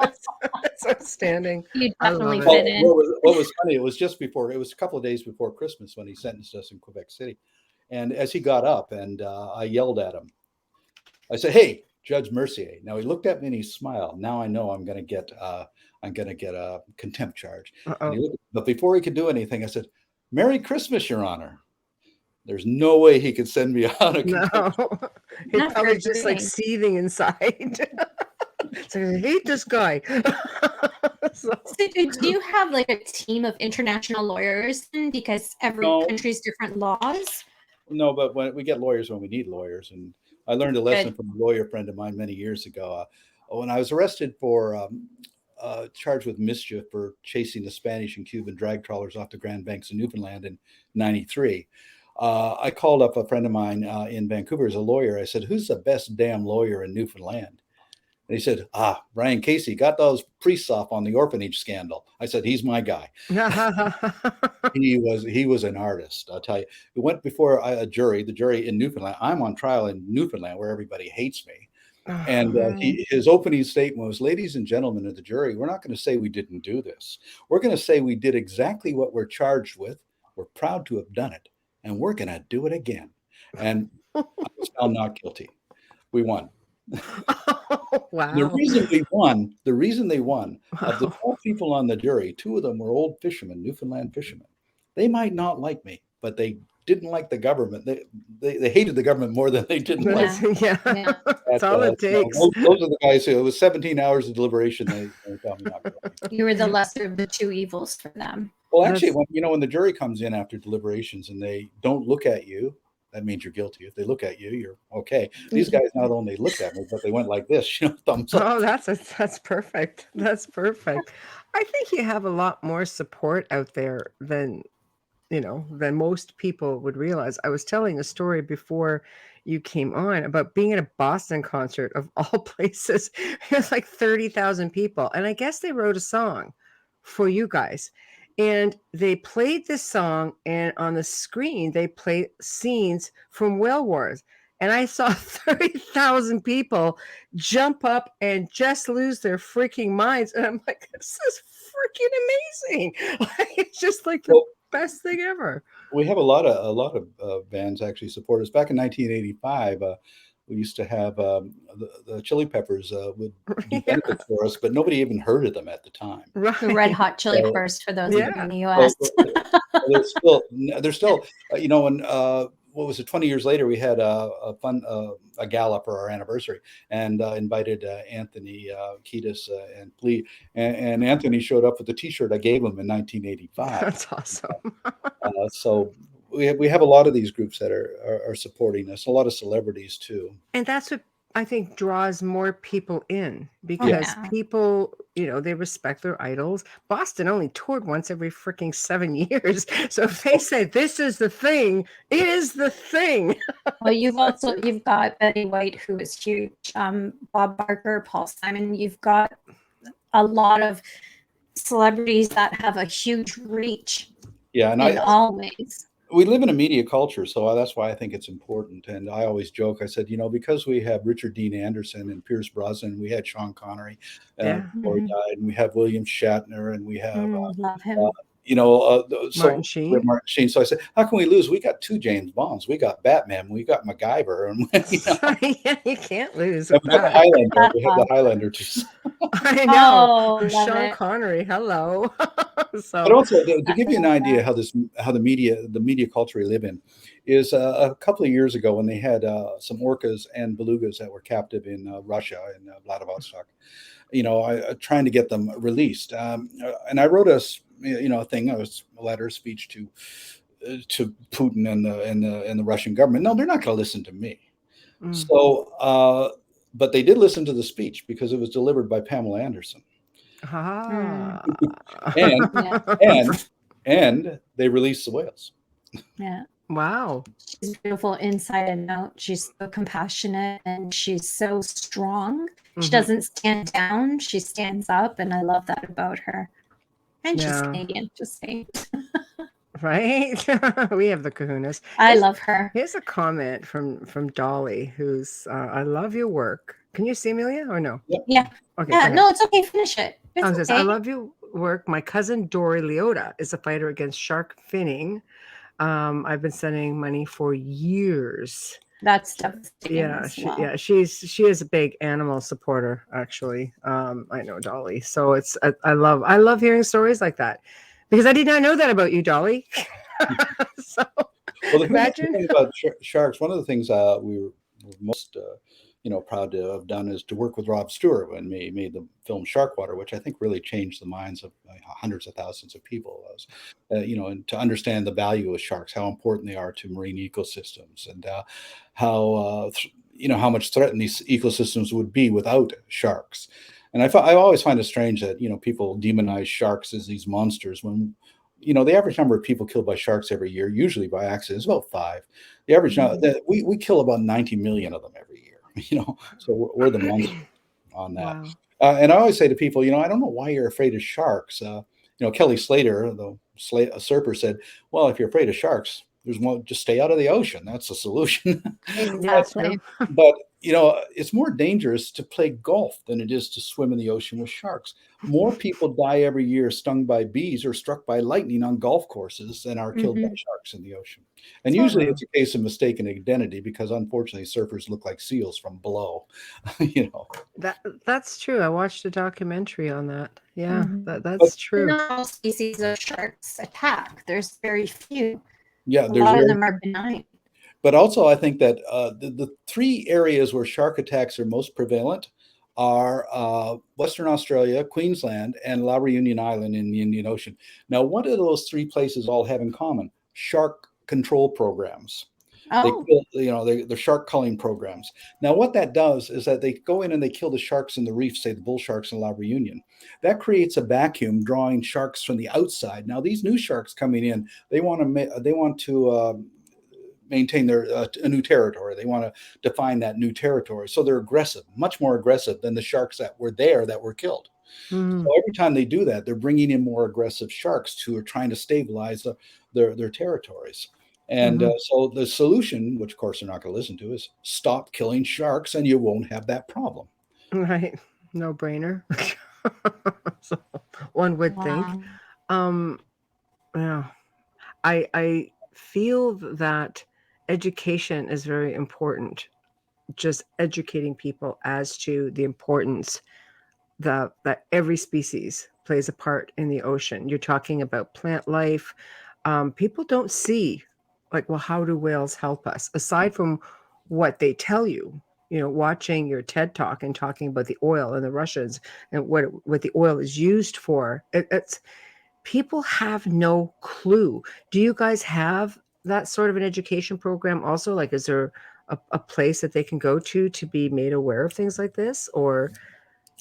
That's outstanding. You definitely it. fit in. What was funny, it was a couple of days before Christmas when he sentenced us in Quebec City. And as he got up, and I yelled at him, I said, "Hey, Judge Mercier." Now he looked at me and he smiled. Now I know I'm going to get a contempt charge. But before he could do anything, I said, "Merry Christmas, Your Honor." There's no way he could send me on a contempt. No, he's probably just like seething inside. So I hate this guy. So do you have like a team of international lawyers then? Because every country's different laws? No, but when we get lawyers when we need lawyers. And I learned a lesson from a lawyer friend of mine many years ago. When I was arrested for charged with mischief for chasing the Spanish and Cuban drag trawlers off the Grand Banks of Newfoundland in '93. I called up a friend of mine in Vancouver as a lawyer. I said, "Who's the best damn lawyer in Newfoundland?" And he said, "Brian Casey, got those priests off on the orphanage scandal." I said, "He's my guy." He was an artist, I'll tell you. It went before a jury, the jury in Newfoundland. I'm on trial in Newfoundland where everybody hates me. And his opening statement was, "Ladies and gentlemen of the jury, we're not going to say we didn't do this. We're going to say we did exactly what we're charged with. We're proud to have done it, and we're going to do it again." And I was found not guilty. We won. Wow. The reason they won, of the 12 people on the jury, 2 of them were old fishermen, Newfoundland fishermen. They might not like me, but they didn't like the government. They hated the government more than they didn't like me. Yeah. That's all it takes. Those are the guys who, it was 17 hours of deliberation. They found me not guilty. You were the lesser of the 2 evils for them. Well, actually, when the jury comes in after deliberations and they don't look at you, that means you're guilty. If they look at you, you're okay. These guys not only looked at me, but they went like this, thumbs up. Oh, that's perfect. That's perfect. I think you have a lot more support out there than most people would realize. I was telling a story before you came on about being at a Boston concert of all places. It was like 30,000 people. And I guess they wrote a song for you guys. And they played this song, and on the screen, they played scenes from Whale Wars. And I saw 30,000 people jump up and just lose their freaking minds. And I'm like, this is freaking amazing. It's just like the best thing ever. We have a lot of bands actually support us. Back in 1985, we used to have the Chili Peppers would do benefits for us, but nobody even heard of them at the time. Right. The Red Hot Chili Peppers, for those of you in the U.S. They're still, when what was it? 20 years later, we had a gala for our anniversary, and invited Anthony Kiedis and Plea, and Anthony showed up with the T-shirt I gave him in 1985. That's awesome. So we have a lot of these groups that are supporting us, a lot of celebrities too. And that's what I think draws more people in, because people, they respect their idols. Boston only toured once every freaking 7 years. So if they say this is the thing, it is the thing. Well, you've got Betty White, who is huge, Bob Barker, Paul Simon. You've got a lot of celebrities that have a huge reach. Yeah, and all ways. We live in a media culture, so that's why I think it's important. And I always joke, I said, because we have Richard Dean Anderson and Pierce Brosnan, we had Sean Connery before he died, and we have William Shatner, and we have love him. Martin Sheen. Martin Sheen. So I said, how can we lose? We got 2 James Bonds. We got Batman. We got MacGyver. And yeah, you can't lose. We have the Highlander too. I know. Sean Connery. Hello. But also to give you an idea how the media culture we live in is a couple of years ago when they had some orcas and belugas that were captive in Russia, in Vladivostok, trying to get them released. And I wrote a speech to Putin and the Russian government. No, they're not going to listen to me. So, but they did listen to the speech because it was delivered by Pamela Anderson. And they released the whales. Yeah. Wow. She's beautiful inside and out. She's so compassionate and she's so strong. She doesn't stand down. She stands up, and I love that about her. And she's Canadian, just saying. Right? We have the kahunas. I love her. Here's a comment from Dolly, who's I love your work. Can you see Amelia or no? Yeah. Okay. Yeah, no, it's okay. Finish it. It's says, okay. I love your work. My cousin Dory Leota is a fighter against shark finning. I've been sending money for years. That's devastating. Yeah, she is a big animal supporter, actually. I know Dolly. So I love hearing stories like that, because I did not know that about you, Dolly. So the thing about sharks, one of the things we were most proud to have done is to work with Rob Stewart when he made the film Sharkwater, which I think really changed the minds of hundreds of thousands of people. And to understand the value of sharks, how important they are to marine ecosystems, and how much threatened these ecosystems would be without sharks. And I always find it strange that people demonize sharks as these monsters when the average number of people killed by sharks every year, usually by accident, is about 5. The average we kill about 90 million of them every year. So we're the monster on that. Wow. And I always say to people, I don't know why you're afraid of sharks. Kelly Slater, the surfer, said, well, if you're afraid of sharks, there's one, just stay out of the ocean. That's the solution. Exactly. But it's more dangerous to play golf than it is to swim in the ocean with sharks. More people die every year stung by bees or struck by lightning on golf courses than are killed by sharks in the ocean. And usually it's a case of mistaken identity because unfortunately surfers look like seals from below. That's true. I watched a documentary on that. Yeah, that's true. Not all species of sharks attack. There's very few. Yeah, a lot of them are benign. But also, I think that the three areas where shark attacks are most prevalent are Western Australia, Queensland, and La Reunion Island in the Indian Ocean. Now, what do those three places all have in common? Shark control programs. Oh. They're shark culling programs. Now, what that does is that they go in and they kill the sharks in the reef, say the bull sharks in La Reunion. That creates a vacuum, drawing sharks from the outside. Now, these new sharks coming in, they want to maintain a new territory. They want to define that new territory. So they're aggressive, much more aggressive than the sharks that were there that were killed. So every time they do that, they're bringing in more aggressive sharks who are trying to stabilize their territories. And so the solution, which of course they're not going to listen to, is stop killing sharks and you won't have that problem. Right. No brainer. So one would think. Yeah. I feel that education is very important. Just educating people as to the importance that every species plays a part in the ocean. You're talking about plant life. People don't see, like, well, how do whales help us? Aside from what they tell you, watching your TED Talk and talking about the oil and the Russians and what the oil is used for. It's people have no clue. Do you guys have that sort of an education program also? Like, is there a place that they can go to be made aware of things like this, or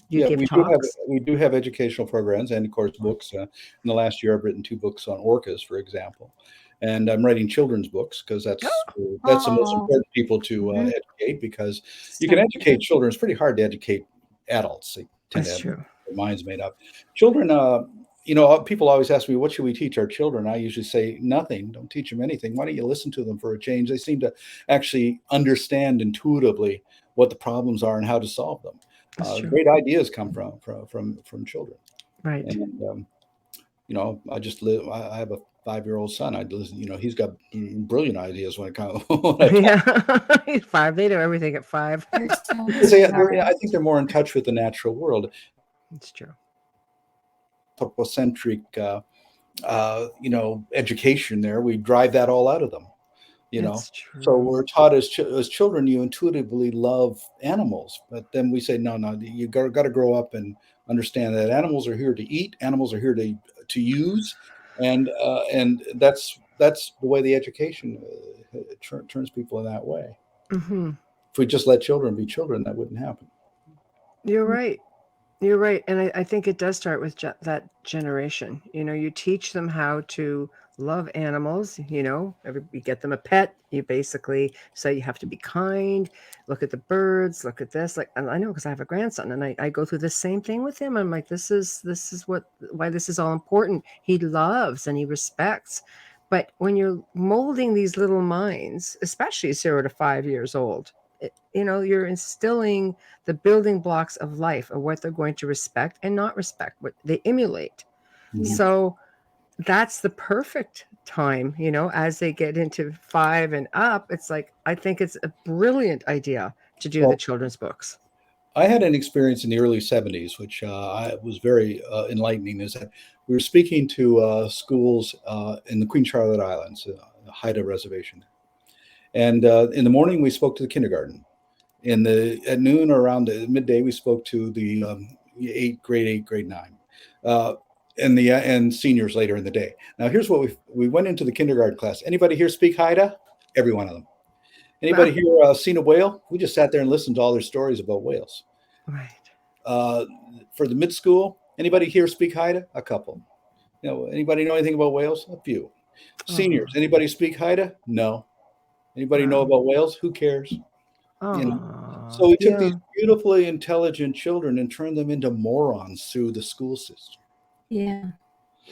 you give talks? We do have educational programs and of course books. In the last year, I've written 2 books on orcas, for example, and I'm writing children's books because that's the most important people to educate, because you can educate children. It's pretty hard to educate adults. They tend to have their minds made up. Children, people always ask me, what should we teach our children? I usually say nothing. Don't teach them anything. Why don't you listen to them for a change? They seem to actually understand intuitively what the problems are and how to solve them. Great ideas come from children. Right. And, I have a 5-year-old son. He's got brilliant ideas when it comes. He's 5. They know everything at 5. I think they're more in touch with the natural world. It's true. Anthropocentric, education there. We drive that all out of them. So we're taught as children, you intuitively love animals, but then we say, no, you got to grow up and understand that animals are here to eat, animals are here to use, and that's the way the education turns people in that way. If we just let children be children, that wouldn't happen. You're right. You're right. And I think it does start with that generation. You teach them how to love animals. You get them a pet. You basically say you have to be kind. Look at the birds. Look at this. And I know because I have a grandson, and I go through the same thing with him. I'm like, this is why this is all important. He loves and he respects. But when you're molding these little minds, especially 0 to 5 years old, you're instilling the building blocks of life of what they're going to respect and not respect, what they emulate. So that's the perfect time, as they get into 5 and up. It's like, I think it's a brilliant idea to do the children's books. I had an experience in the early 70s, which was very enlightening, is that we were speaking to schools in the Queen Charlotte Islands, Haida Reservation. And in the morning, we spoke to the kindergarten. At noon or around the midday, we spoke to the grade 8, grade 9, and seniors later in the day. Now, here's what we went into the kindergarten class. Anybody here speak Haida? Every one of them. Anybody here seen a whale? We just sat there and listened to all their stories about whales. Right. For the mid school, anybody here speak Haida? A couple. Anybody know anything about whales? A few. Seniors, anybody speak Haida? No. Anybody know about whales? Who cares? So we took these beautifully intelligent children and turned them into morons through the school system.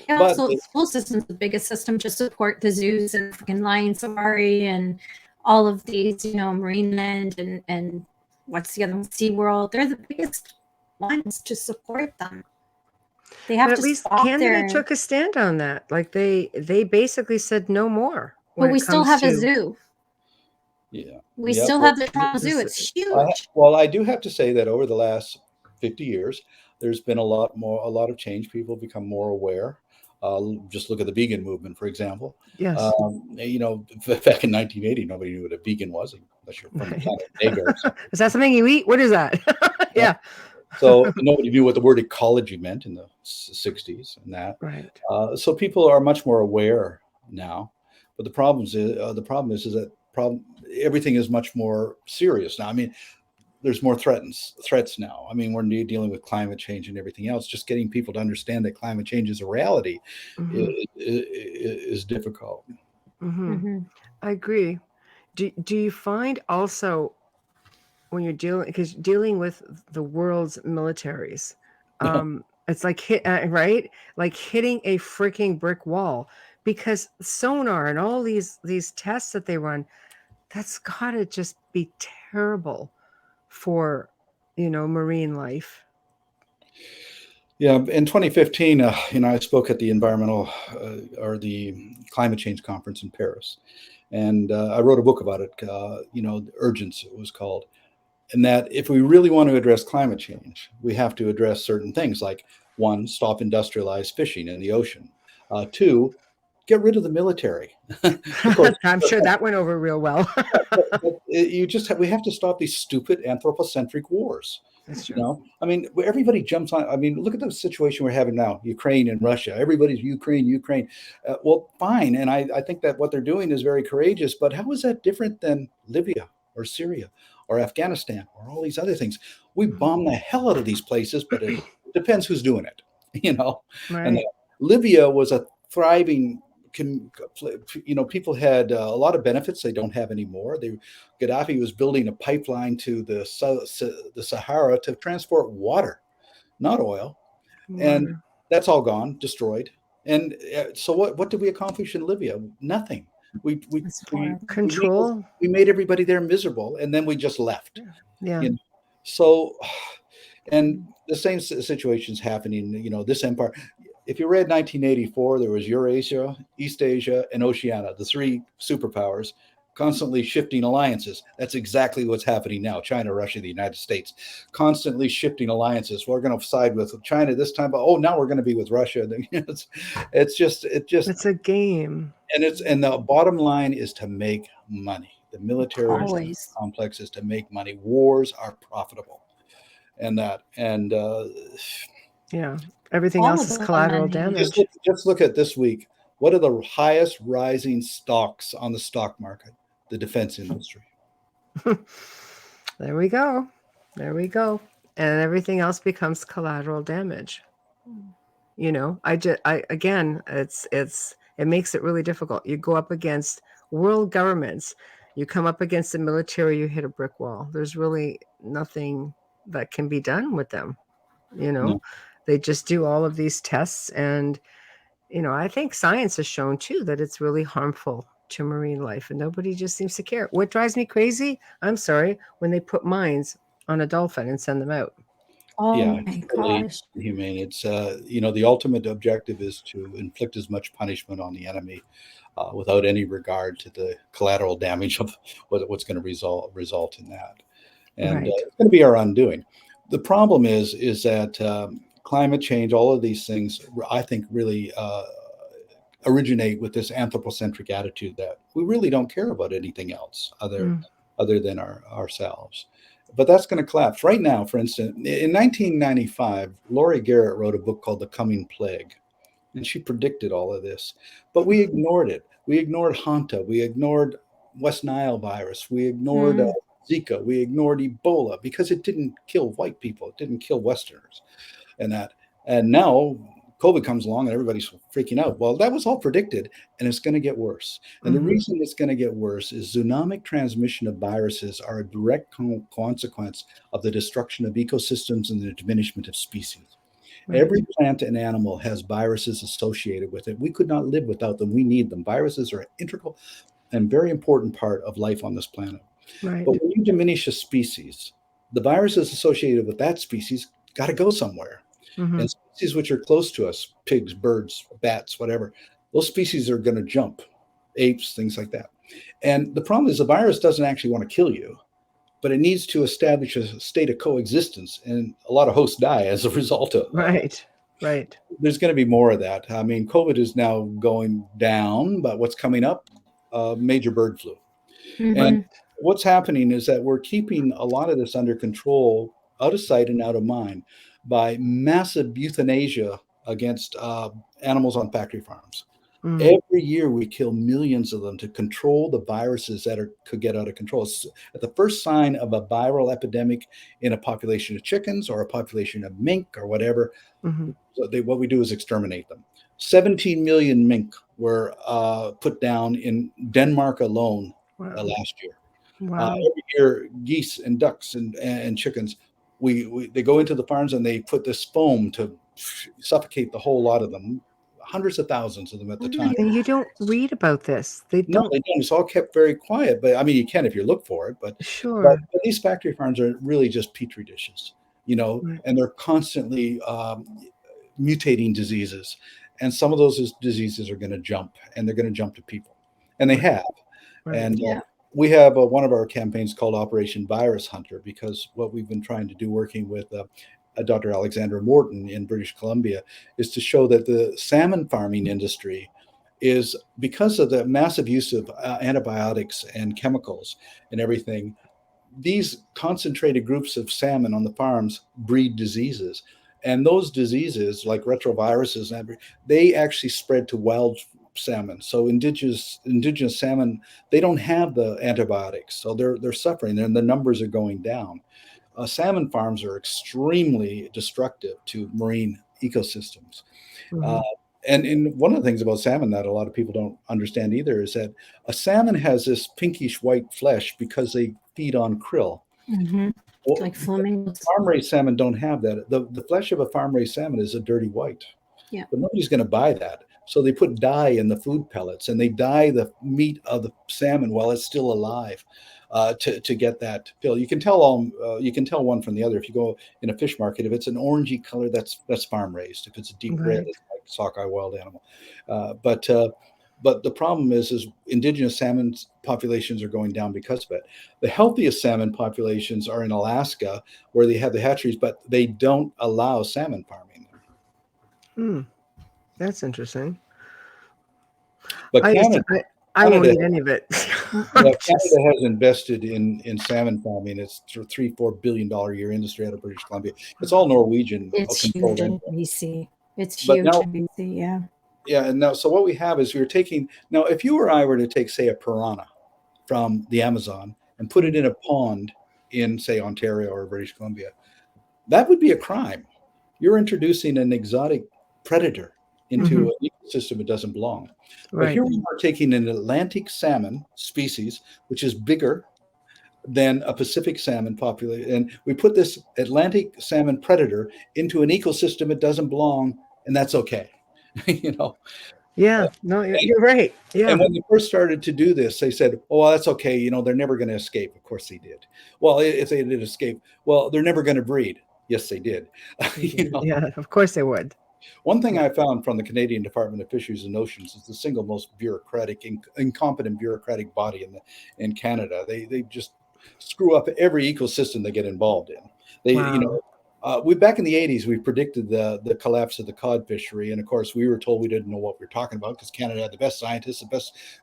But so the school system's the biggest system to support the zoos and freaking lion safari and all of these, Marineland and what's the other one? SeaWorld. They're the biggest ones to support them. They have But at to least stop Canada there. took a stand on that. Like they basically said no more. But when we it still comes have a to zoo. Yeah. We Yep. still Well, have the Toronto Zoo. this- It's huge. well, I do have to say that over the last 50 years, there's been a lot of change. People have become more aware. Just look at the vegan movement, for example. Yes. Back in 1980, nobody knew what a vegan was, unless you're from the Right. planet Naga or something. Is that something you eat? What is that? Yeah. So nobody knew what the word ecology meant in the 60s and that. Right. So people are much more aware now. But the problem is that everything is much more serious now. I mean, there's more threats now. I mean, we're dealing with climate change and everything else. Just getting people to understand that climate change is a reality is difficult. I agree. Do you find also when you're dealing with the world's militaries, it's like right, like hitting a freaking brick wall, because sonar and all these tests that they run, that's gotta just be terrible for marine life. Yeah, in 2015, I spoke at the environmental or the climate change conference in Paris, and I wrote a book about it. Urgence, it was called. And that if we really want to address climate change, we have to address certain things like, one, stop industrialized fishing in the ocean. Two, get rid of the military. Of course, I'm sure that went over real well. but we have to stop these stupid anthropocentric wars. That's true. I mean, everybody jumps on. I mean, look at the situation we're having now: Ukraine and Russia. Everybody's Ukraine. Well, fine, and I think that what they're doing is very courageous. But how is that different than Libya or Syria or Afghanistan or all these other things? We bomb the hell out of these places, but it depends who's doing it, Right. And Libya was a thriving. People had a lot of benefits they don't have anymore. Gaddafi was building a pipeline to the Sahara to transport water, not oil, and that's all gone, destroyed. And so what did we accomplish in Libya? Nothing. We control. We made everybody there miserable, and then we just left. Yeah. So, and the same situation's happening. This empire. If you read 1984, there was Eurasia, East Asia, and Oceania, the three superpowers, constantly shifting alliances. That's exactly what's happening now. China, Russia, the United States, constantly shifting alliances. We're going to side with China this time, but now we're going to be with Russia. It's a game. And the bottom line is to make money. The military complex is to make money. Wars are profitable, everything else is collateral damage. Just look at this week. What are the highest rising stocks on the stock market? The defense industry. There we go. And everything else becomes collateral damage. It makes it really difficult. You go up against world governments, you come up against the military, you hit a brick wall. There's really nothing that can be done with them. No. They just do all of these tests, and I think science has shown too that it's really harmful to marine life, and nobody just seems to care. What drives me crazy, I'm sorry, when they put mines on a dolphin and send them out. Oh my gosh. Inhumane. It's the ultimate objective is to inflict as much punishment on the enemy without any regard to the collateral damage of what's going to result in that. And it's going to be our undoing. The problem is that climate change, all of these things, I think, really originate with this anthropocentric attitude that we really don't care about anything else other than ourselves. But that's going to collapse. Right now, for instance, in 1995, Laurie Garrett wrote a book called The Coming Plague, and she predicted all of this. But we ignored it. We ignored Hanta. We ignored West Nile virus. We ignored Zika. We ignored Ebola because it didn't kill white people. It didn't kill Westerners. And now COVID comes along and everybody's freaking out. Well, that was all predicted, and it's going to get worse. And the reason it's going to get worse is zoonotic transmission of viruses are a direct consequence of the destruction of ecosystems and the diminishment of species. Right. Every plant and animal has viruses associated with it. We could not live without them. We need them. Viruses are an integral and very important part of life on this planet. Right. But when you diminish a species, the viruses associated with that species got to go somewhere. Mhm. And species which are close to us, pigs, birds, bats, whatever, those species are going to jump, apes, things like that. And the problem is the virus doesn't actually want to kill you, but it needs to establish a state of coexistence. And a lot of hosts die as a result of Right. Right. there's going to be more of that. I mean, COVID is now going down, but what's coming up? Major bird flu. And what's happening is that we're keeping a lot of this under control, out of sight and out of mind, by massive euthanasia against animals on factory farms. Mm. Every year we kill millions of them to control the viruses that could get out of control. It's at the first sign of a viral epidemic in a population of chickens or a population of mink or whatever, Mhm. what we do is exterminate them. 17 million mink were put down in Denmark alone Wow. last year. Wow. Every year, geese and ducks and chickens, they go into the farms and they put this foam to suffocate the whole lot of them. Hundreds of thousands of them at the time. And you don't read about this. They No, don't. they don't. It's all kept very quiet. But I mean, you can if you look for it. But Sure. these factory farms are really just petri dishes, Right. and they're constantly mutating diseases. And some of those diseases are going to jump, and they're going to jump to people, and they have. Right. And we have one of our campaigns called Operation Virus Hunter, because what we've been trying to do, working with Dr. Alexandra Morton in British Columbia, is to show that the salmon farming industry is, because of the massive use of antibiotics and chemicals and everything, these concentrated groups of salmon on the farms breed diseases. And those diseases, like retroviruses, they actually spread to wild salmon. So indigenous salmon, they don't have the antibiotics, so they're suffering, and the numbers are going down. Salmon farms are extremely destructive to marine ecosystems. Mhm. And one of the things about salmon that a lot of people don't understand either is that a salmon has this pinkish white flesh because they feed on krill. Well, Like flamingos. farm-raised salmon don't have that. The flesh of a farm-raised salmon is a dirty white. Yeah. But nobody's going to buy that. So they put dye in the food pellets, and they dye the meat of the salmon while it's still alive, to get that feel. You can tell one from the other. If you go in a fish market, if it's an orangey color, that's farm raised. If it's a deep red, Right. it's like sockeye wild animal. But the problem is indigenous salmon populations are going down because of it. The healthiest salmon populations are in Alaska, where they have the hatcheries, but they don't allow salmon farming there. Mm. That's interesting. But I won't Canada- eat any of it. Canada Just- has invested in salmon farming. It's a $3-4 billion a year industry out of British Columbia. It's all Norwegian. It's controlled huge in anyway. BC. It's But huge now- in BC, yeah. Yeah, and now, so what we have is now, if you or I were to take, say, a piranha from the Amazon and put it in a pond in, say, Ontario or British Columbia, that would be a crime. You're introducing an exotic predator into an ecosystem it doesn't belong. But Right. here we are taking an Atlantic salmon species, which is bigger than a Pacific salmon population, and we put this Atlantic salmon predator into an ecosystem it doesn't belong, and that's okay. Yeah. No, you're right. Yeah. And when they first started to do this, they said, "Oh, well, that's okay. They're never going to escape." Of course, they did. Well, if they did escape, well, they're never going to breed. Yes, they did. Yeah. Of course they would. One thing I found from the Canadian Department of Fisheries and Oceans is the single most bureaucratic, incompetent bureaucratic body in Canada. They just screw up every ecosystem they get involved in. Wow. Back in the 80s, we predicted the collapse of the cod fishery, and of course, we were told we didn't know what we were talking about because Canada had the best scientists, the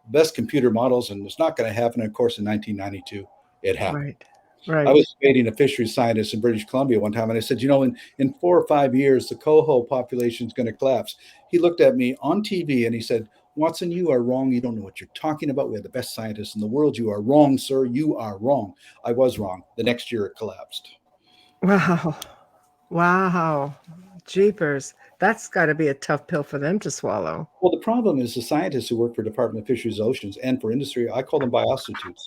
best computer models, and it's not going to happen. And of course, in 1992, it happened. Right. Right. I was debating a fisheries scientist in British Columbia one time, and I said, in 4 or 5 years, the coho population is going to collapse. He looked at me on TV and he said, "Watson, you are wrong. You don't know what you're talking about. We have the best scientists in the world. You are wrong, sir. You are wrong." I was wrong. The next year, it collapsed. Wow. Wow. Jeepers. That's got to be a tough pill for them to swallow. Well, the problem is the scientists who work for Department of Fisheries and Oceans and for industry, I call them biostitutes.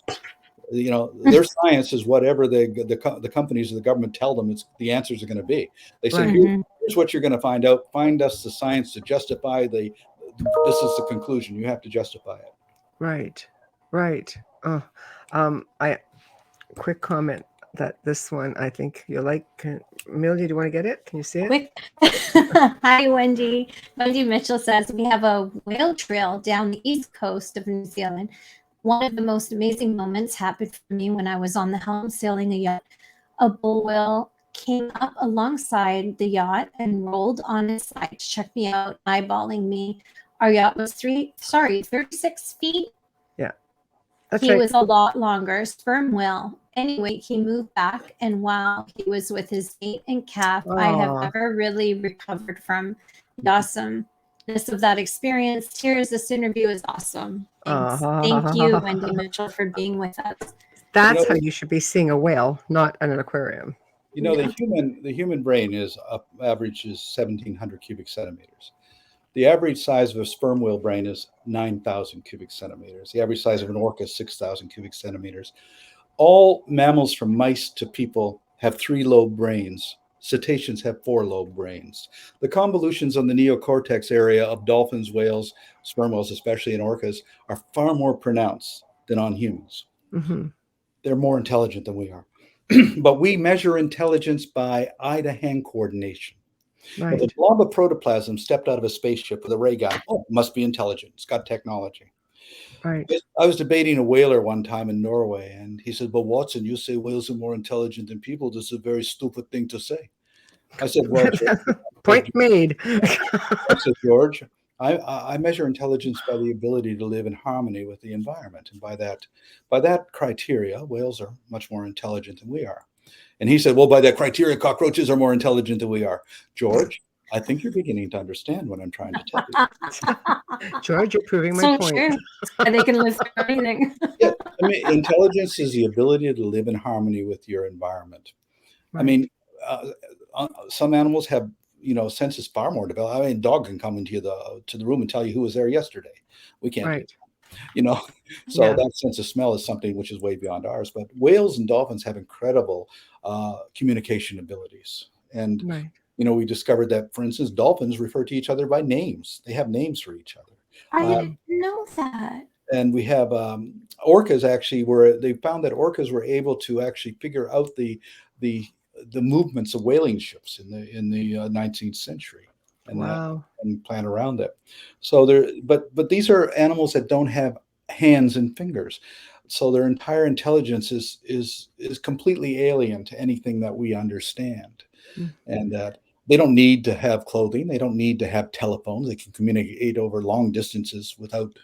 Their science is whatever the companies or the government tell them the answers are going to be. They say, Right. here's what you're going to find out. Find us the science to justify this is the conclusion. You have to justify it. Right. Right. Quick comment. that this one I think you'll like. Amelia, do you want to get it? Can you see it? Quick. Hi, Wendy. Wendy Mitchell says, we have a whale trail down the east coast of New Zealand. One of the most amazing moments happened for me when I was on the helm sailing a yacht. A bull whale came up alongside the yacht and rolled on its side to check me out, eyeballing me. Our yacht was 36 feet. Yeah, that's He right. was a lot longer, sperm whale. Anyway, he moved back, and while he was with his mate and calf, I have Aw. never really recovered from the awesomeness of that experience. Tears, this interview is awesome. Thanks. Thank you, Wendy Mitchell, for being with us. That's how you should be seeing a whale, not in an aquarium. You know, Yeah. the human brain is average is 1,700 cubic centimeters. The average size of a sperm whale brain is 9,000 cubic centimeters. The average size of an orca is 6,000 cubic centimeters. All mammals from mice to people have 3-lobe brains. Cetaceans have 4-lobe brains. The convolutions on the neocortex area of dolphins, whales, sperm whales, especially in orcas, are far more pronounced than on humans. Mm-hmm. They're more intelligent than we are. But we measure intelligence by eye-to-hand coordination. Right. If a blob of protoplasm stepped out of a spaceship with a ray gun, oh, it must be intelligent. It's got technology. Right. I was debating a whaler one time in Norway, and he said, "But Watson, you say whales are more intelligent than people. This is a very stupid thing to say." I said, "Well, George," Point made. I said, "George, I measure intelligence by the ability to live in harmony with the environment, and by that criteria, whales are much more intelligent than we are." And he said, "Well, by that criteria, cockroaches are more intelligent than we are." George, I think you're beginning to understand what I'm trying to tell you. George, you're proving my So point. true. And they can live through anything. Yeah, I mean, intelligence is the ability to live in harmony with your environment. Right. I mean, some animals have, senses far more developed. I mean, a dog can come into the room and tell you who was there yesterday. We can't do that. So Yeah. that sense of smell is something which is way beyond ours. But whales and dolphins have incredible communication abilities. And, Right. we discovered that, for instance, dolphins refer to each other by names. They have names for each other. I didn't know that. And we have orcas actually where they found that orcas were able to actually figure out the movements of whaling ships in the 19th century and plan around it. So but these are animals that don't have hands and fingers, so their entire intelligence is completely alien to anything that we understand. And that they don't need to have clothing, they don't need to have telephones, they can communicate over long distances without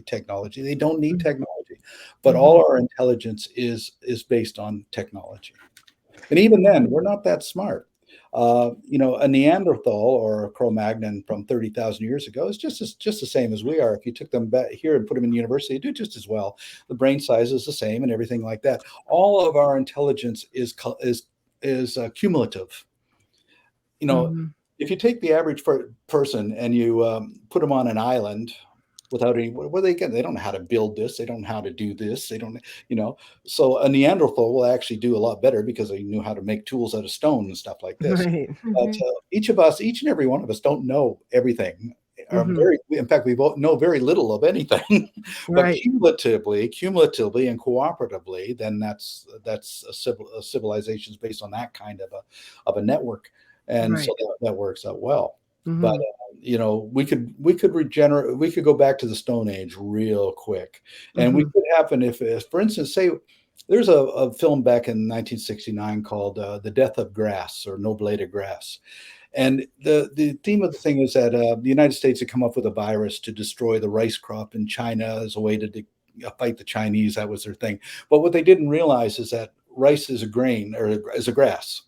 technology. They don't need technology, but all our intelligence is based on technology. And even then, we're not that smart. A Neanderthal or a Cro-Magnon from 30,000 years ago is just the same as we are. If you took them back here and put them in university, they do just as well. The brain size is the same and everything like that. All of our intelligence is cumulative. If you take the average person and you put them on an island without any, they don't know how to build this, they don't know how to do this, they don't, so a Neanderthal will actually do a lot better because they knew how to make tools out of stone and stuff like this. Right. But each and every one of us don't know everything. In fact, we both know very little of anything. But cumulatively and cooperatively, then that's a civilization is based on that kind of a network. And so that works out well. But we could go back to the Stone Age real quick, and we could happen if, for instance, say there's a film back in 1969 called "The Death of Grass" or "No Blade of Grass," and the theme of the thing is that the United States had come up with a virus to destroy the rice crop in China as a way to fight the Chinese. That was their thing. But what they didn't realize is that rice is a grain or is a grass.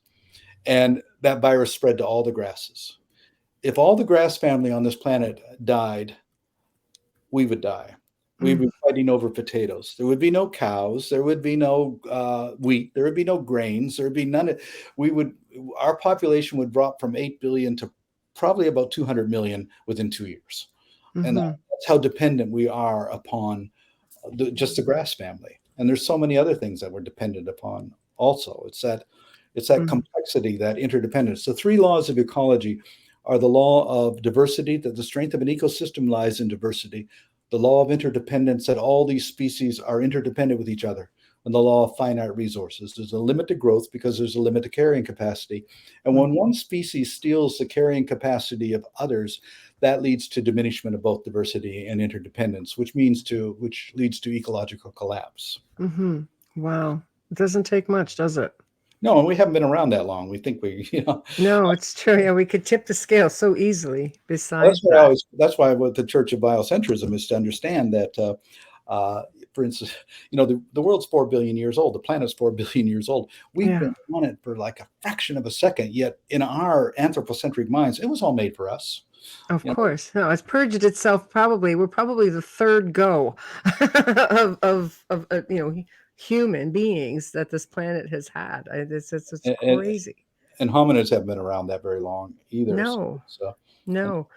And that virus spread to all the grasses. If all the grass family on this planet died, we would die. We'd be fighting over potatoes. There would be no cows. There would be no wheat. There would be no grains. There would be none of. Our population would drop from 8 billion to probably about 200 million within 2 years. And that's how dependent we are upon just the grass family. And there's so many other things that we're dependent upon also. It's that complexity, that interdependence. The 3 laws of ecology are the law of diversity, that the strength of an ecosystem lies in diversity, the law of interdependence, that all these species are interdependent with each other. and the law of finite resources. There's a limit to growth because there's a limit to carrying capacity. And when one species steals the carrying capacity of others, that leads to diminishment of both diversity and interdependence, which leads to ecological collapse. Mm-hmm. Wow. It doesn't take much, does it? No, and we haven't been around that long. We think No, it's true. Yeah, we could tip the scale so easily. Besides that's why what the Church of Biocentrism is to understand that, for instance, the world's 4 billion years old. The planet's 4 billion years old. We've been on it for like a fraction of a second. Yet in our anthropocentric minds, it was all made for us. Of course. No, it's purged itself. We're probably the third go of human beings that this planet has had. It's crazy. And hominids haven't been around that very long either. No,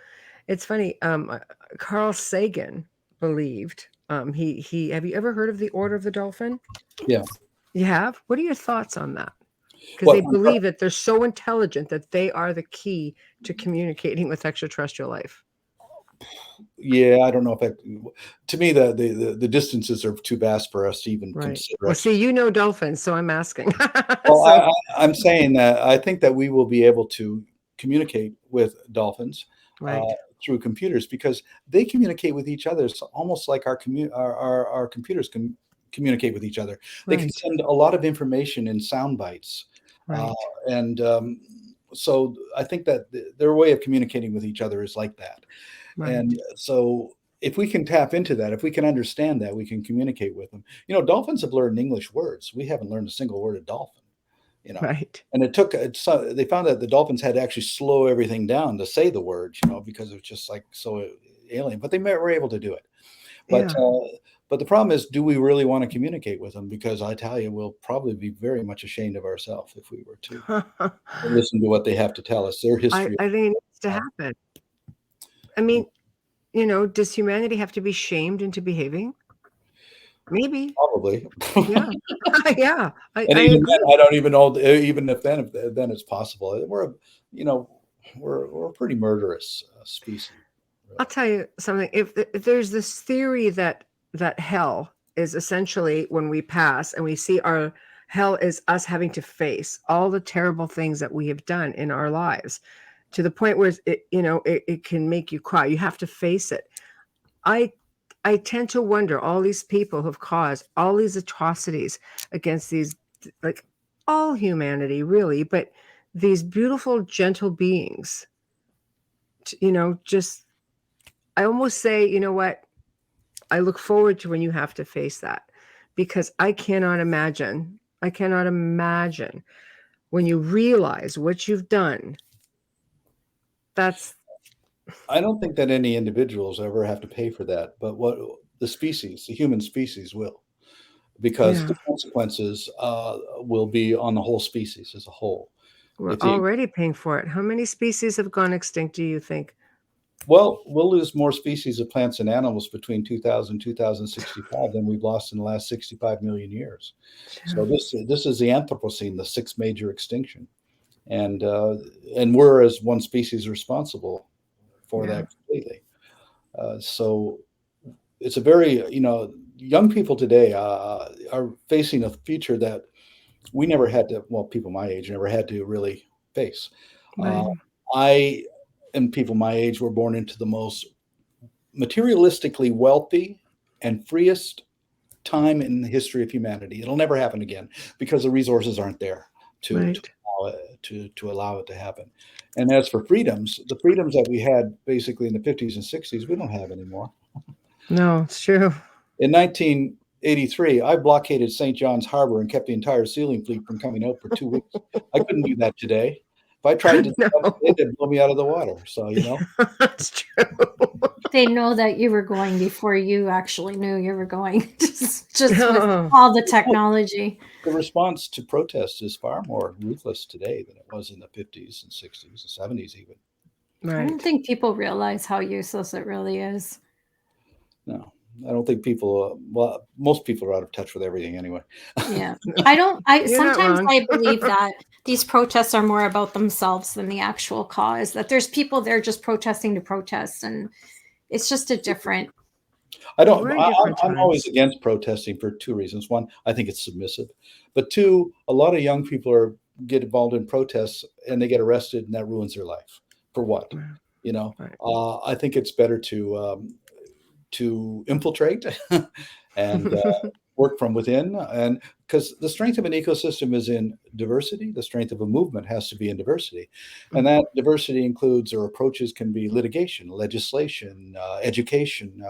it's funny. Carl Sagan believed. He have you ever heard of the Order of the Dolphin? Yeah. You have? What are your thoughts on that? Because they believe that they're so intelligent that they are the key to communicating with extraterrestrial life. Yeah, I don't know if to me the distances are too vast for us to even consider. Well, see, dolphins, so I'm asking. Well, I'm saying that I think that we will be able to communicate with dolphins through computers because they communicate with each other. It's almost like our computers can communicate with each other. They can send a lot of information in sound bites. So I think that their way of communicating with each other is like that. And so if we can tap into that, if we can understand that, we can communicate with them. Dolphins have learned English words. We haven't learned a single word of dolphin. And they found that the dolphins had to actually slow everything down to say the words, because it was just like so alien. But they were able to do it. But the problem is, do we really want to communicate with them? Because I tell you, we'll probably be very much ashamed of ourselves if we were to listen to what they have to tell us, their history. I think it needs to happen. I mean, does humanity have to be shamed into behaving? Maybe. Probably. Yeah. I don't even know. Even if then it's possible. We're a pretty murderous species. Really. I'll tell you something. If there's this theory that hell is essentially when we pass and we see our hell is us having to face all the terrible things that we have done in our lives to the point where it can make you cry. You have to face it. I tend to wonder, all these people have caused all these atrocities against these, like all humanity really, but these beautiful, gentle beings, just, I almost say, you know what? I look forward to when you have to face that, because I cannot imagine when you realize what you've done. I don't think that any individuals ever have to pay for that, but what the human species will, because the consequences will be on the whole species as a whole. We're already paying for it. How many species have gone extinct, do you think? Well, we'll lose more species of plants and animals between 2000 and 2065 than we've lost in the last 65 million years. So this is the Anthropocene, the sixth major extinction. And we're as one species responsible for that completely. So it's a very, young people today are facing a future that we never had to, people my age never had to really face. I and people my age were born into the most materialistically wealthy and freest time in the history of humanity. It'll never happen again because the resources aren't there to allow it to happen. And as for freedoms, the freedoms that we had basically in the 50s and 60s, we don't have anymore. No, it's true. In 1983, I blockaded St. John's Harbor and kept the entire sealing fleet from coming out for 2 weeks. I couldn't do that today. If I tried to, they'd blow me out of the water. So, That's true. They know that you were going before you actually knew you were going. just with all the technology. The response to protests is far more ruthless today than it was in the 50s and 60s and 70s even. I don't think people realize how useless it really is. No, I don't think most people are out of touch with everything anyway. Yeah. Sometimes I believe that these protests are more about themselves than the actual cause, that there's people there just protesting to protest, and it's just a different I don't. We're in different I'm always times. against protesting for two reasons. One, I think it's submissive, but two, a lot of young people get involved in protests and they get arrested, and that ruins their life. For what? Yeah, You know, right. I think it's better to infiltrate and work from within, and because the strength of an ecosystem is in diversity, the strength of a movement has to be in diversity, and that diversity includes, or approaches can be, litigation, legislation, education,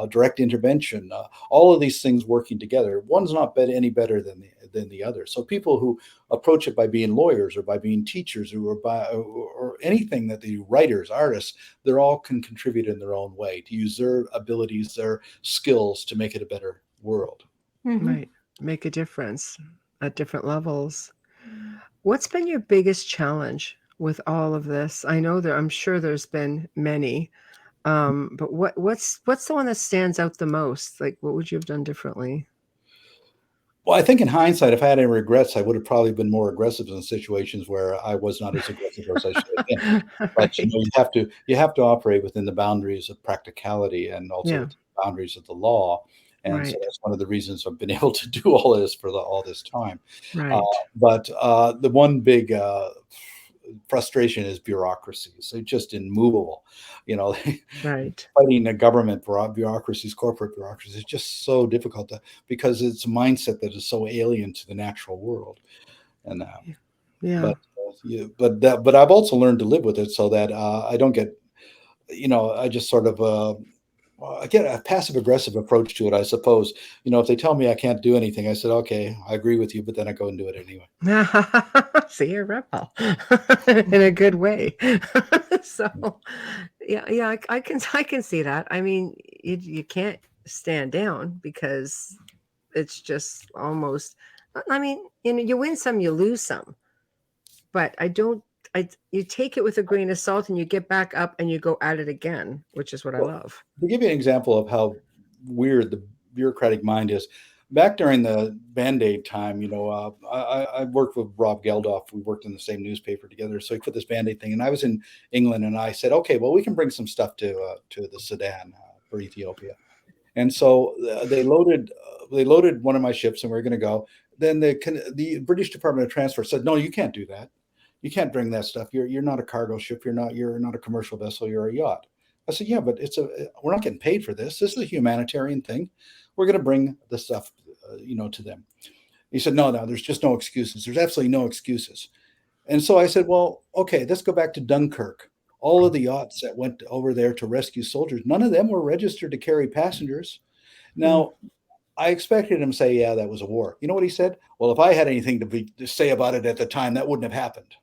direct intervention, all of these things working together. One's not any better than the other. So people who approach it by being lawyers or by being teachers or anything, that the writers, artists, they're all can contribute in their own way to use their abilities, their skills to make it a better world. Right. Make a difference at different levels. What's been your biggest challenge with all of this? I know I'm sure there's been many. But what's the one that stands out the most? Like, what would you have done differently? Well, I think in hindsight, if I had any regrets, I would have probably been more aggressive in situations where I was not as aggressive as I should have been. But Right. you have to operate within the boundaries of practicality and also Yeah. within the boundaries of the law. And so Right. that's one of the reasons I've been able to do all this for all this time. Right. But the one big frustration is bureaucracies. They're just immovable. You know, Right. fighting a government bureaucracies, corporate bureaucracies, is just so difficult because it's a mindset that is so alien to the natural world. And Yeah. but I've also learned to live with it so that I don't get, I just sort of I get a passive aggressive approach to it, I suppose. If they tell me I can't do anything, I said, okay, I agree with you, but then I go and do it anyway. See, you're a rebel in a good way. So, yeah, I can see that. I mean, you can't stand down because it's just almost. I mean, you win some, you lose some. But I don't. You take it with a grain of salt, and you get back up and you go at it again, which is what I Well, love. to give you an example of how weird the bureaucratic mind is, back during the Band-Aid time, I worked with Rob Geldof. We worked in the same newspaper together. So he put this Band-Aid thing, and I was in England, and I said, okay, well, we can bring some stuff to the Sudan for Ethiopia. And so they loaded one of my ships, and we are going to go. Then the British Department of Transport said, no, you can't do that. You can't bring that stuff. You're not a cargo ship. You're not a commercial vessel. You're a yacht. I said, yeah, but we're not getting paid for this. This is a humanitarian thing. We're going to bring the stuff, to them. He said, no, there's just no excuses. There's absolutely no excuses. And so I said, well, okay, let's go back to Dunkirk. All of the yachts that went over there to rescue soldiers, none of them were registered to carry passengers. Now, I expected him to say, yeah, that was a war. You know what he said? Well, if I had anything to say about it at the time, that wouldn't have happened.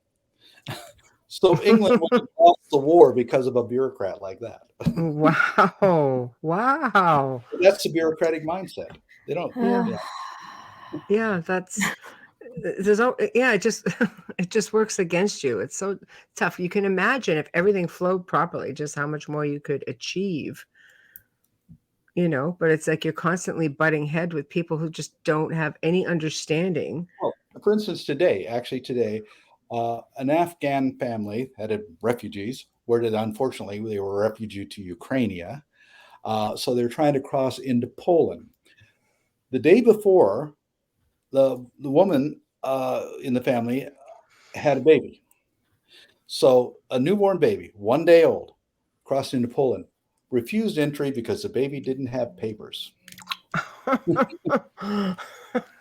So England lost the war because of a bureaucrat like that. Wow. Wow. That's the bureaucratic mindset. They don't. Yeah. Yeah, it just it just works against you. It's so tough. You can imagine if everything flowed properly, just how much more you could achieve. But it's like you're constantly butting head with people who just don't have any understanding. Well, for instance, today, an Afghan family had refugees. Where unfortunately they were a refugee to Ukraine. So they're trying to cross into Poland. The day before, the woman in the family had a baby. So a newborn baby, 1 day old, crossed into Poland, refused entry because the baby didn't have papers.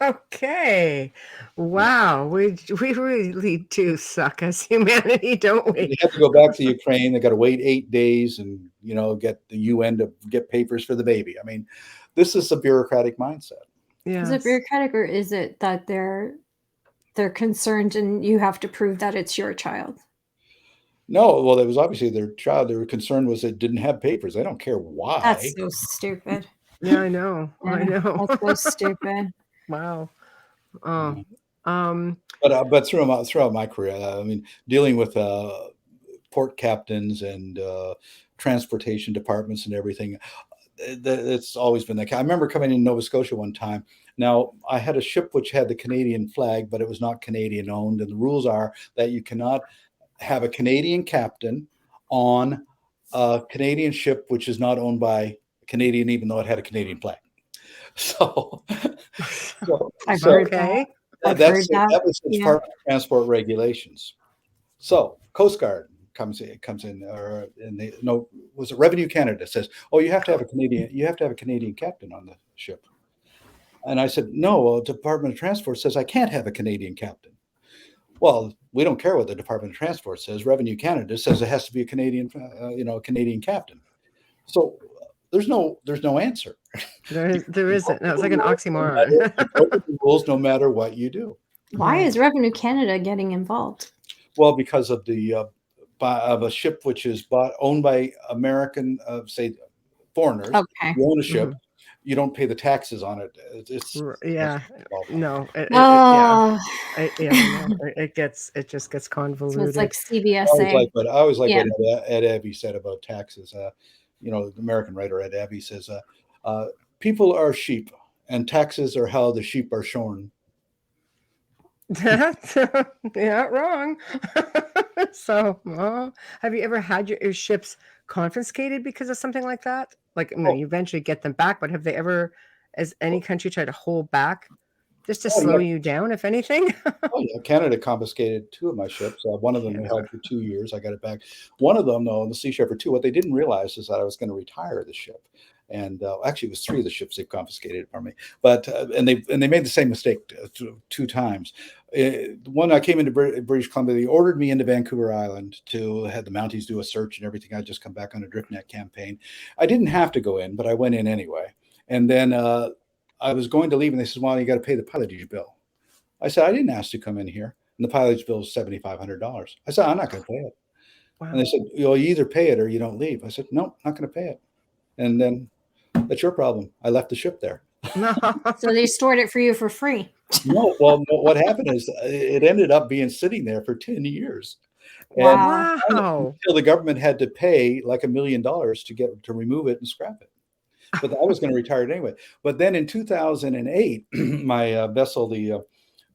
Okay. Wow. We really do suck as humanity, don't we? They have to go back to Ukraine. They got to wait 8 days and get the UN to get papers for the baby. I mean, this is a bureaucratic mindset. Is it bureaucratic, or is it that they're concerned and you have to prove that it's your child? No, well, it was obviously their child. Their concern was it didn't have papers. They don't care why. That's so stupid. Yeah, I know. I know. That's so stupid. Wow. Yeah. Oh. But throughout my career, I mean, dealing with port captains and transportation departments and everything, it's always been that case. I remember coming in Nova Scotia one time. Now, I had a ship which had the Canadian flag, but it was not Canadian owned. And the rules are that you cannot have a Canadian captain on a Canadian ship which is not owned by Canadian, even though it had a Canadian flag. So, I've heard Okay. that. I've heard that. that was the Yeah. Department of Transport regulations. So Coast Guard comes in, or was it Revenue Canada says, oh, you have to have a Canadian captain on the ship. And I said, no, Department of Transport says I can't have a Canadian captain. Well, we don't care what the Department of Transport says. Revenue Canada says it has to be a Canadian, Canadian captain. So there's no answer. There isn't. No, it's like an oxymoron. You broke the rules no matter what you do. Why Yeah. is Revenue Canada getting involved? Well, because of of a ship which is owned by American, say, foreigners. Okay. You own a ship, Mhm. you don't pay the taxes on it. Yeah. No. Oh, It just gets so convoluted. it's like I always like Yeah. what Ed Abbey said about taxes. The American writer Ed Abbey says, people are sheep and taxes are how the sheep are shorn. You're not wrong. So, have you ever had your ships confiscated because of something like that? Like, you eventually get them back, but have they ever, as any country, tried to hold back just to slow you down, if anything? Oh, yeah. Canada confiscated 2 of my ships. One of them they held for 2 years. I got it back. One of them, though, in the Sea Shepherd 2, what they didn't realize is that I was going to retire the ship. And actually, it was 3 of the ships they confiscated from me. But and they made the same mistake 2 times. One, I came into British Columbia. They ordered me into Vancouver Island to have the Mounties do a search and everything. I'd just come back on a driftnet campaign. I didn't have to go in, but I went in anyway. And then I was going to leave, and they said, "Well, you got to pay the pilotage bill." I said, "I didn't ask to come in here." And the pilotage bill is $7,500. I said, "I'm not going to pay it." Wow. And they said, "You either pay it or you don't leave." I said, "No, not going to pay it." And then that's your problem. I left the ship there. No. So they stored it for you for free. No, well, what happened is it ended up being sitting there for 10 years. Wow. Wow. Until the government had to pay like $1 million to remove it and scrap it. But I was going to retire it anyway. But then in 2008, my vessel, the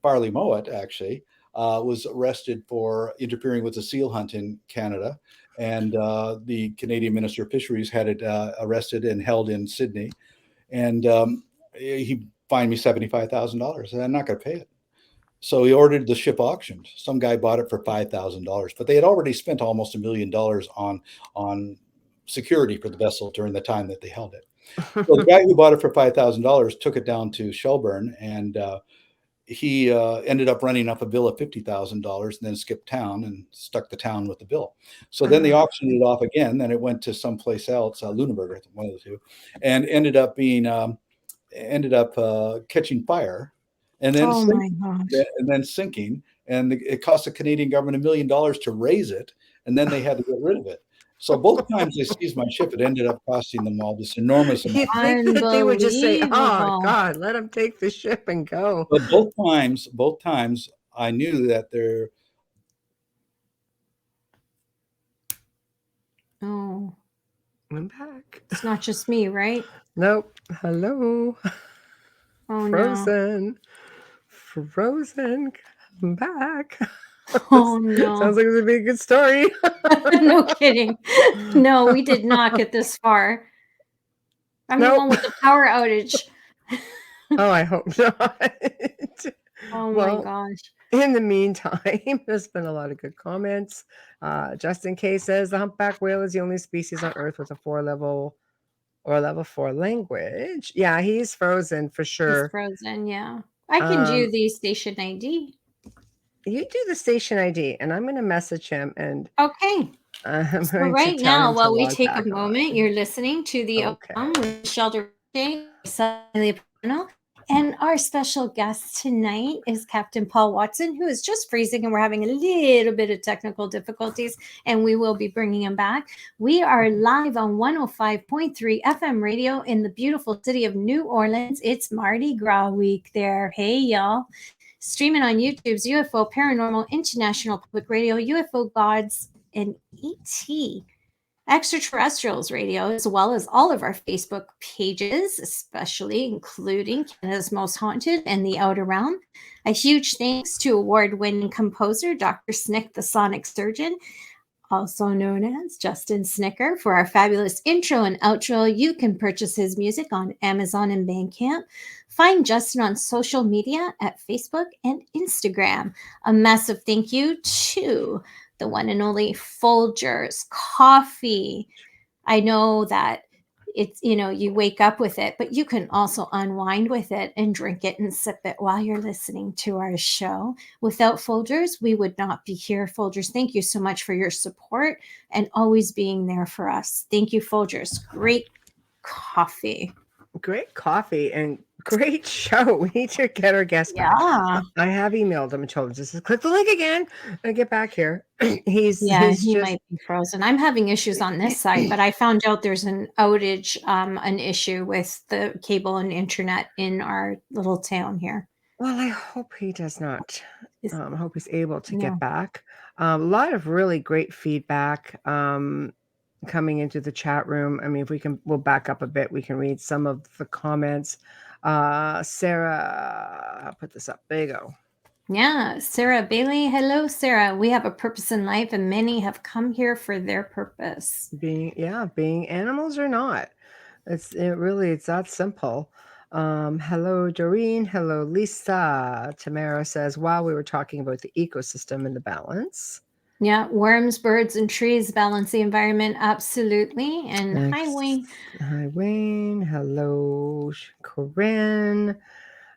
Barley Mowat, actually, was arrested for interfering with the seal hunt in Canada. And the Canadian Minister of Fisheries had it arrested and held in Sydney. And he fined me $75,000, and I'm not going to pay it. So he ordered the ship auctioned. Some guy bought it for $5,000, but they had already spent almost $1 million on security for the vessel during the time that they held it. So the guy who bought it for $5,000 took it down to Shelburne, and he ended up running up a bill of $50,000 and then skipped town and stuck the town with the bill. So then they auctioned it off again. Then it went to someplace else, Lunenburg, one of the two, and ended up catching fire, and then sinking. And it cost the Canadian government $1 million to raise it, and then they had to get rid of it. So both times they seized my ship, it ended up costing them all this enormous amount. You think that they would just say, "Oh God, let them take the ship and go"? But both times, I knew that they're. Oh, I'm back. it's not just me, right? Nope. Hello. Oh, Frozen. Frozen. Come back. Oh, no. Sounds like it would be a good story. No kidding. No, we did not get this far. I'm the one with the power outage. Oh, I hope not. Oh my gosh. In the meantime, there's been a lot of good comments. Justin K says the humpback whale is the only species on Earth with a 4-level or level 4 language. Yeah, he's frozen for sure. He's frozen, yeah. I can do the station ID. You do the station ID, and I'm going to message him. And okay. So right now, while we take a moment, you're listening to the with Shelter Day, and our special guest tonight is Captain Paul Watson, who is just freezing, and we're having a little bit of technical difficulties, and we will be bringing him back. We are live on 105.3 FM radio in the beautiful city of New Orleans. It's Mardi Gras week there. Hey, y'all. Streaming on YouTube's UFO Paranormal International Public Radio, UFO Gods, and ET Extraterrestrials Radio, as well as all of our Facebook pages, especially including Canada's Most Haunted and The Outer Realm. A huge thanks to award-winning composer Dr. Snick the Sonic Surgeon. also known as Justin Snicker, for our fabulous intro and outro. You can purchase his music on Amazon and Bandcamp. Find Justin on social media at Facebook and Instagram. A massive thank you to the one and only Folgers Coffee. I know that it's, you wake up with it, but you can also unwind with it and drink it and sip it while you're listening to our show. Without Folgers, we would not be here. Folgers, thank you so much for your support and always being there for us. Thank you, Folgers. Great coffee. Great coffee and great show. We need to get our guest back. Yeah. I have emailed him and told him just click the link again and get back here. He just might be frozen. I'm having issues on this side, but I found out there's an outage, an issue with the cable and internet in our little town here. Well, I hope he does not. I hope he's able to No. get back. A lot of really great feedback coming into the chat room. I mean, we'll back up a bit. We can read some of the comments. Sarah, I'll put this up. There you go. Yeah, Sarah Bailey. Hello, Sarah. We have a purpose in life, and many have come here for their purpose. Being animals or not. It's that simple. Hello, Doreen. Hello, Lisa. Tamara says, wow, we were talking about the ecosystem and the balance. Yeah, worms, birds, and trees balance the environment. Absolutely. And Next. hi, Wayne. Hi, Wayne. Hello, Corinne.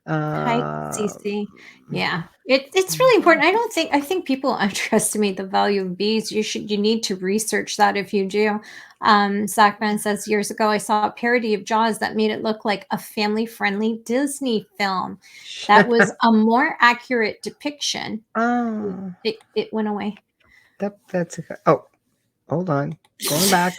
Hi, Cece. Yeah, it's really important. I think people underestimate the value of bees. You need to research that if you do. Zachman says, years ago, I saw a parody of Jaws that made it look like a family-friendly Disney film. That was a more accurate depiction. Oh, it went away. That's oh, hold on, going back.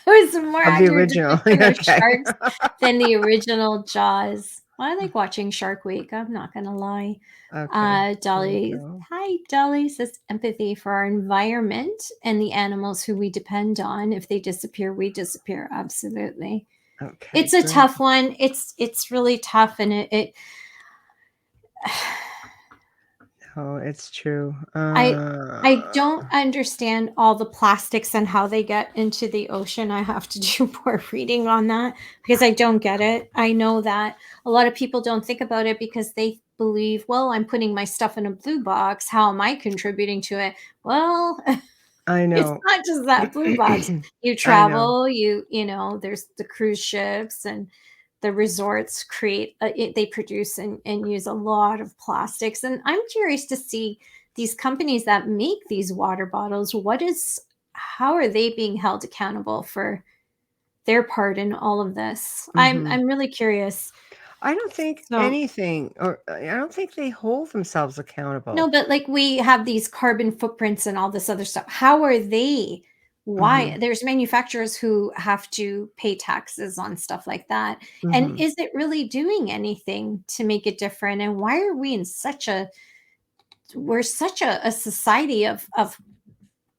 It was a more accurate the original depiction of sharks than the original Jaws. I like watching Shark Week. I'm not gonna lie. Okay. Dolly, hi, Dolly says empathy for our environment and the animals who we depend on. If they disappear, we disappear. Absolutely. Okay. It's a tough one. It's really tough, and it Oh, it's true. I don't understand all the plastics and how they get into the ocean. I have to do more reading on that because I don't get it. I know that a lot of people don't think about it because they believe, well, I'm putting my stuff in a blue box. How am I contributing to it? Well, I know. it's not just that blue box. You travel, you know, there's the cruise ships and the resorts they produce and use a lot of plastics. And I'm curious to see these companies that make these water bottles, how are they being held accountable for their part in all of this? I'm really curious. I don't think anything, or I don't think they hold themselves accountable. No, but like we have these carbon footprints and all this other stuff. How are they? Why? There's manufacturers who have to pay taxes on stuff like that. And is it really doing anything to make it different? And why are we in we're such a society of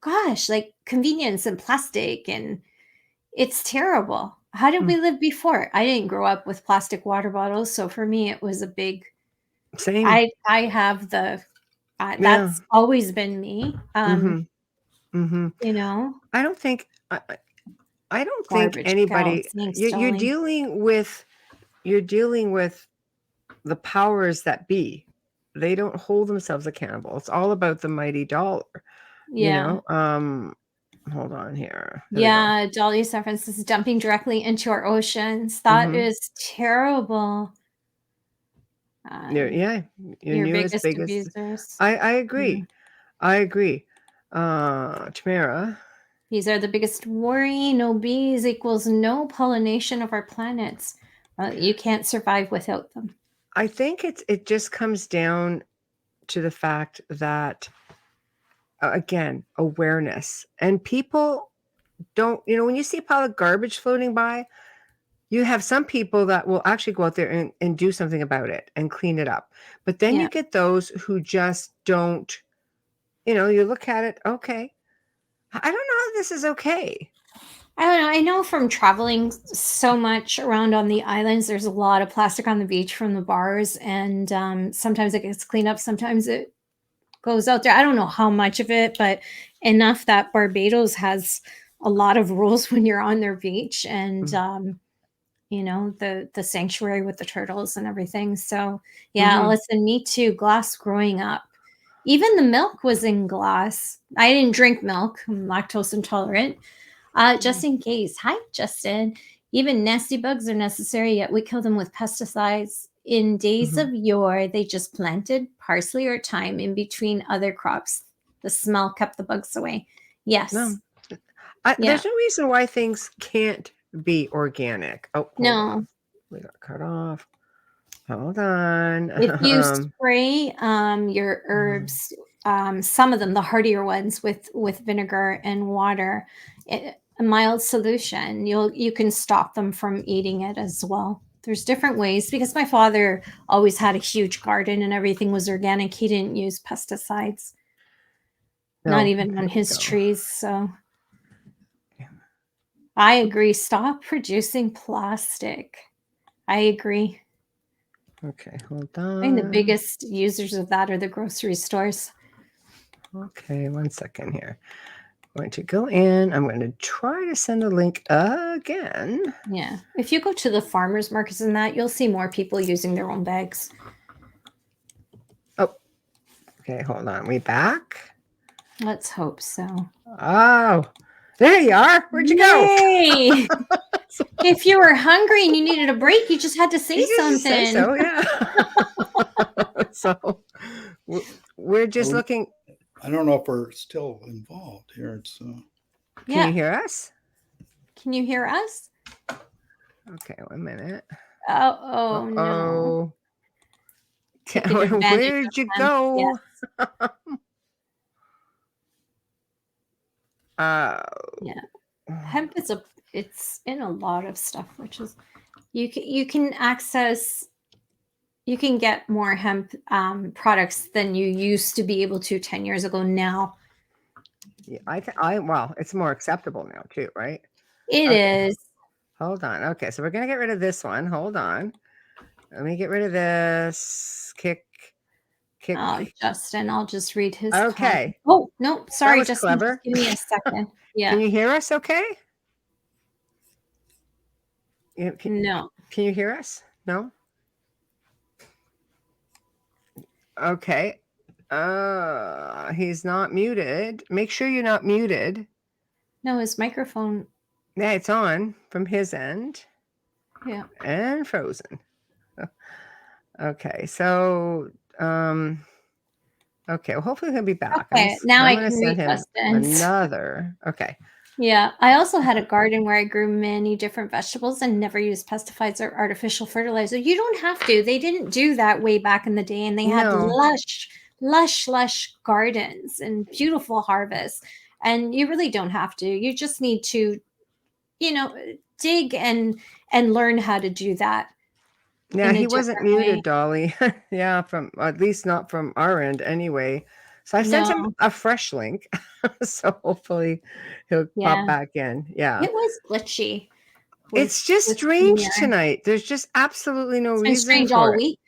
gosh, like convenience and plastic, and it's terrible. How did we live before? I didn't grow up with plastic water bottles, so for me it was a big same. I have that's always been me. You know, I don't think anybody. You're dealing with the powers that be. They don't hold themselves accountable. It's all about the mighty dollar. Yeah. You know? Hold on here. Yeah, Dolly San Francisco is dumping directly into our oceans. That is terrible. Your biggest abusers. I agree. I agree. Tamara. These are the biggest worry. No bees equals no pollination of our planets. You can't survive without them. I think it just comes down to the fact that, again, awareness. And people don't, when you see a pile of garbage floating by, you have some people that will actually go out there and do something about it and clean it up. But then you get those who just don't, you look at it, okay. I don't know how this is okay. I don't know. I know from traveling so much around on the islands, there's a lot of plastic on the beach from the bars, and sometimes it gets cleaned up. Sometimes it goes out there. I don't know how much of it, but enough that Barbados has a lot of rules when you're on their beach, and you know, the sanctuary with the turtles and everything. So yeah, listen, me too. Glass growing up. Even the milk was in glass. I didn't drink milk. I'm lactose intolerant. Just in case. Hi, Justin. Even nasty bugs are necessary, yet we kill them with pesticides. In days of yore, they just planted parsley or thyme in between other crops. The smell kept the bugs away. Yes. No. There's no reason why things can't be organic. Oh, hold on. We got cut off. Hold on. If you spray your herbs, some of them, the hardier ones, with vinegar and water, a mild solution, you can stop them from eating it as well. There's different ways, because my father always had a huge garden and everything was organic. He didn't use pesticides, not even on his trees. So I agree. Stop producing plastic. I agree. Okay, hold on. I think the biggest users of that are the grocery stores. Okay, 1 second here. I'm going to go in. I'm going to try to send a link again. Yeah. If you go to the farmers markets and that, you'll see more people using their own bags. Oh, okay, hold on. We back? Let's hope so. Oh, there you are. Where'd you go? If you were hungry and you needed a break, you just had to say something. Say so, yeah. So we're just looking. I don't know if we're still involved here. It's Can you hear us? Can you hear us? Okay, 1 minute. Oh no. Where'd you go? Yes. Yeah. Hemp is it's in a lot of stuff, which is you can access, you can get more hemp products than you used to be able to 10 years ago now. Yeah, well, it's more acceptable now too, right? It is. Hold on. Okay, so we're gonna get rid of this one. Hold on. Let me get rid of this. Kick. Oh, Justin, I'll just read his. Okay. Oh no, sorry, was Justin. clever. Just give me a second. Yeah. Can you hear us? Okay. No. Can you hear us? No. Okay. He's not muted. Make sure you're not muted. No, his microphone. Yeah, it's on from his end. Yeah. And frozen. Okay, so okay, well, hopefully he'll be back. Okay, now I'm I gonna can send read him Justin's. another. Okay. Yeah, I also had a garden where I grew many different vegetables and never used pesticides or artificial fertilizer. You don't have to. They didn't do that way back in the day, and they had lush gardens and beautiful harvests. And you really don't have to. You just need to, dig and learn how to do that. Yeah, he wasn't muted, Dolly. Yeah, from at least not from our end anyway. So I sent him a fresh link. So hopefully he'll pop back in. Yeah. It was glitchy. It's just strange tonight. There's just absolutely no reason. It's been strange all week.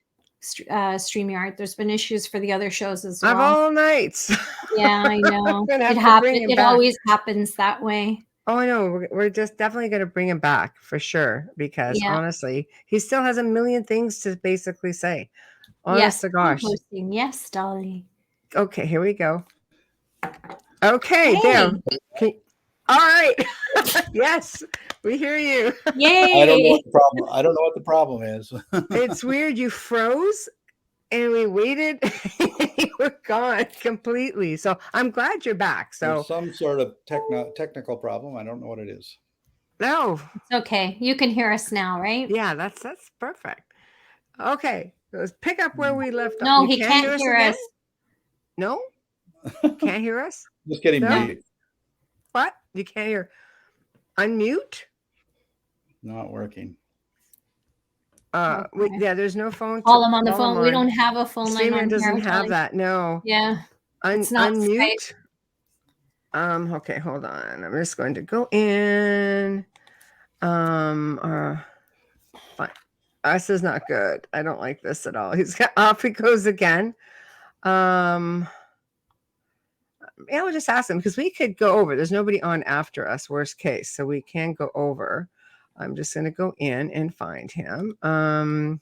StreamYard. There's been issues for the other shows as well. Of all nights. Yeah, I know. It happens. It always happens that way. Oh, I know. We're just definitely going to bring him back for sure, because honestly, he still has a million things to basically say. Honest to gosh. Yes, Dolly. Okay, here we go. Okay, there. All right. Yes, we hear you. Yay! I don't know what the problem is. It's weird. You froze and we waited. You were gone completely. So I'm glad you're back. So there's some sort of technical problem. I don't know what it is. No. It's okay. You can hear us now, right? Yeah, that's perfect. Okay. Let's pick up where we left off. No, he can't hear us. No? Can't hear us? Just getting mute. What? You can't hear. Unmute? Not working. There's no phone. Call him on the phone. We don't have a phone line on here. Doesn't have that. No. Yeah. It's not unmute. Okay, hold on. I'm just going to go in. Fine. This is not good. I don't like this at all. Off he goes again. yeah, we'll just ask him because we could go over. There's nobody on after us, worst case. So we can go over. I'm just going to go in and find him.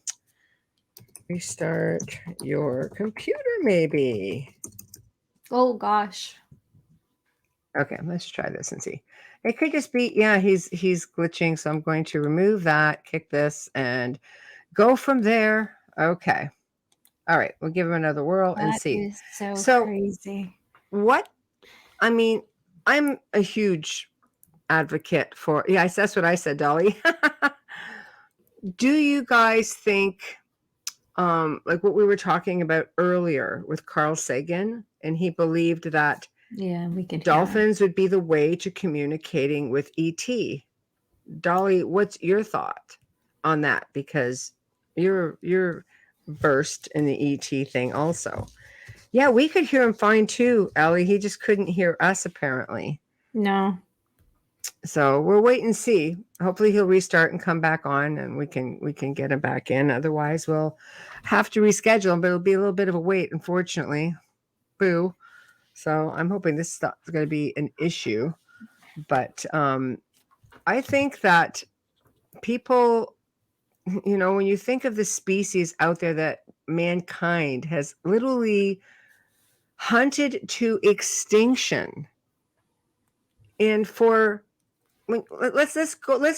Restart your computer, maybe. Oh gosh. Okay, let's try this and see. It could just be, yeah, he's glitching. So I'm going to remove that, kick this, and go from there. Okay. All right, we'll give him another whirl and That see. is so So crazy. what? I mean, I'm a huge advocate for, yeah, that's what I said, Dolly. Do you guys think, like what we were talking about earlier with Carl Sagan, and he believed that Yeah, we can hear dolphins would be the way to communicating with ET. Dolly, what's your thought on that? Because you're versed in the ET thing also. Yeah, we could hear him fine too, Ellie. He just couldn't hear us apparently. No. So we'll wait and see. Hopefully he'll restart and come back on, and we can get him back in. Otherwise, we'll have to reschedule him, but it'll be a little bit of a wait, unfortunately. Boo. So I'm hoping this stuff is going to be an issue. But I think that people, you know, when you think of the species out there that mankind has literally hunted to extinction, and for let's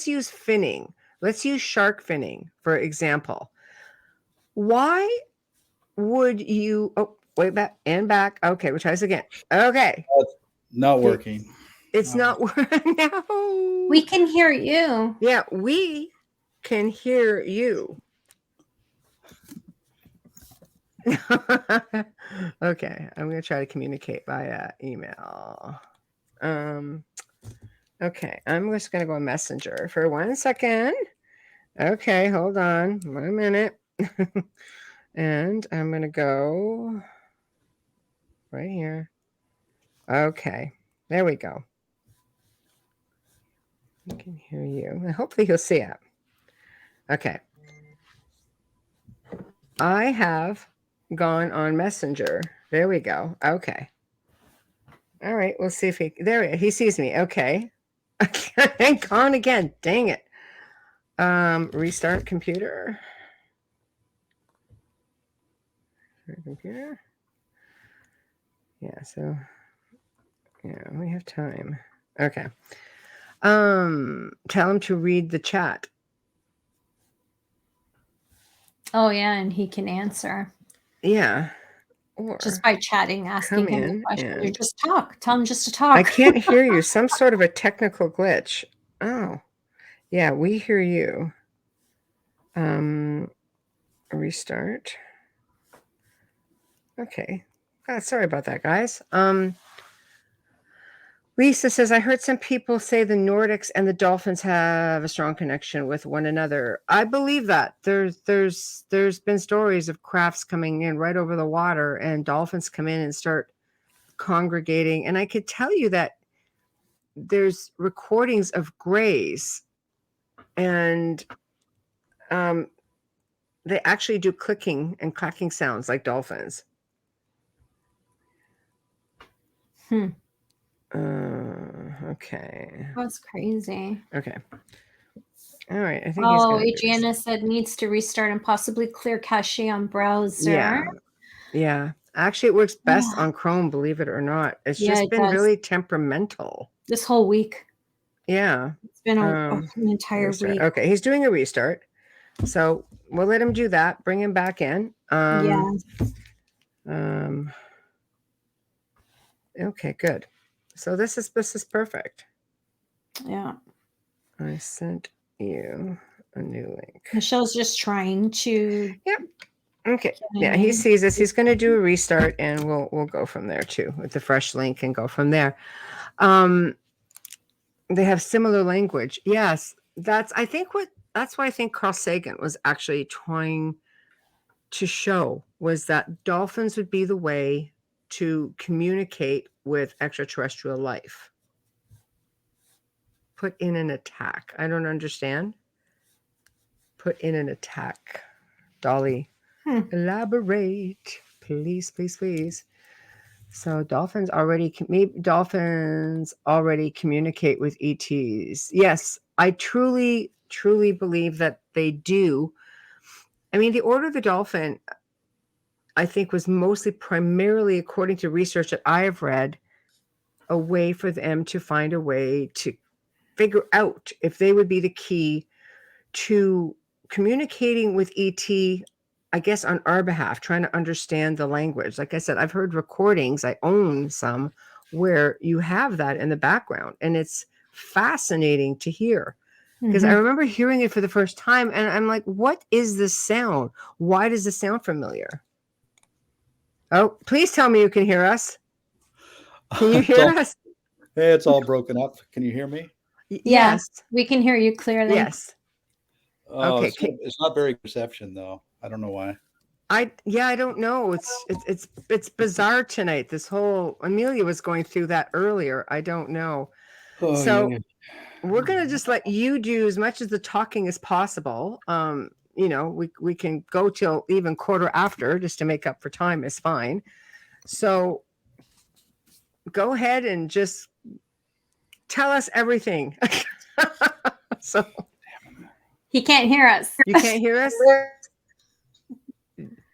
use finning. Let's use shark finning for example. Why would you? Oh, wait, back and back. Okay, we'll try this again. Okay, Not working. it's not working. No, We can hear you. Yeah, we can hear you. Okay, I'm going to try to communicate via email. Okay, I'm just going to go on Messenger for 1 second. Okay, hold on 1 minute. And I'm going to go right here. Okay, there we go. I can hear you. Hopefully he'll see it. Okay. I have gone on Messenger. There we go. Okay. All right. We'll see if he sees me. Okay. And gone again. Dang it. Restart computer. Computer. Yeah. So yeah, we have time. Okay. Tell him to read the chat. Oh yeah, and he can answer. Yeah. Or just by chatting, asking him the question. Or just talk. Tell him just to talk. I can't hear you. Some sort of a technical glitch. Oh. Yeah, we hear you. Restart. Okay. Sorry about that, guys. Lisa says, I heard some people say the Nordics and the dolphins have a strong connection with one another. I believe that. There's been stories of crafts coming in right over the water and dolphins come in and start congregating. And I could tell you that there's recordings of grays, and they actually do clicking and clacking sounds like dolphins. Okay. That's crazy. Okay. All right. I think Adriana said needs to restart and possibly clear cache on browser. Yeah. Actually, it works best on Chrome, believe it or not. It's just been really temperamental. This whole week. Yeah. It's been an entire week. Okay. He's doing a restart. So we'll let him do that. Bring him back in. Okay, good. So this is perfect. Yeah. I sent you a new link. Michelle's just trying to. Yep. Okay. Yeah, he sees this. He's going to do a restart, and we'll go from there too with the fresh link and go from there. They have similar language. Yes, that's why I think Carl Sagan was actually trying to show was that dolphins would be the way to communicate with extraterrestrial life. Put in an attack. I don't understand. Put in an attack. Dolly, elaborate. Please, please, please. So dolphins already communicate with ETs. Yes, I truly believe that they do. I mean, the order of the dolphin, I think, was primarily, according to research that I have read, a way for them to find a way to figure out if they would be the key to communicating with ET, I guess, on our behalf, trying to understand the language. Like I said, I've heard recordings, I own some, where you have that in the background, and it's fascinating to hear. Because I remember hearing it for the first time, and I'm like, what is this sound? Why does this sound familiar? Oh, please tell me you can hear us. Can you hear us? Hey, it's all broken up. Can you hear me? Yes. We can hear you clearly. Yes. Oh, Okay. it's not very reception though. I don't know why. I don't know. It's bizarre tonight. This whole Amelia was going through that earlier. I don't know. Oh, So yeah. we're gonna just let you do as much of the talking as possible. You know, we can go till even quarter after just to make up for time is fine. So go ahead and just tell us everything. So He can't hear us. you can't hear us?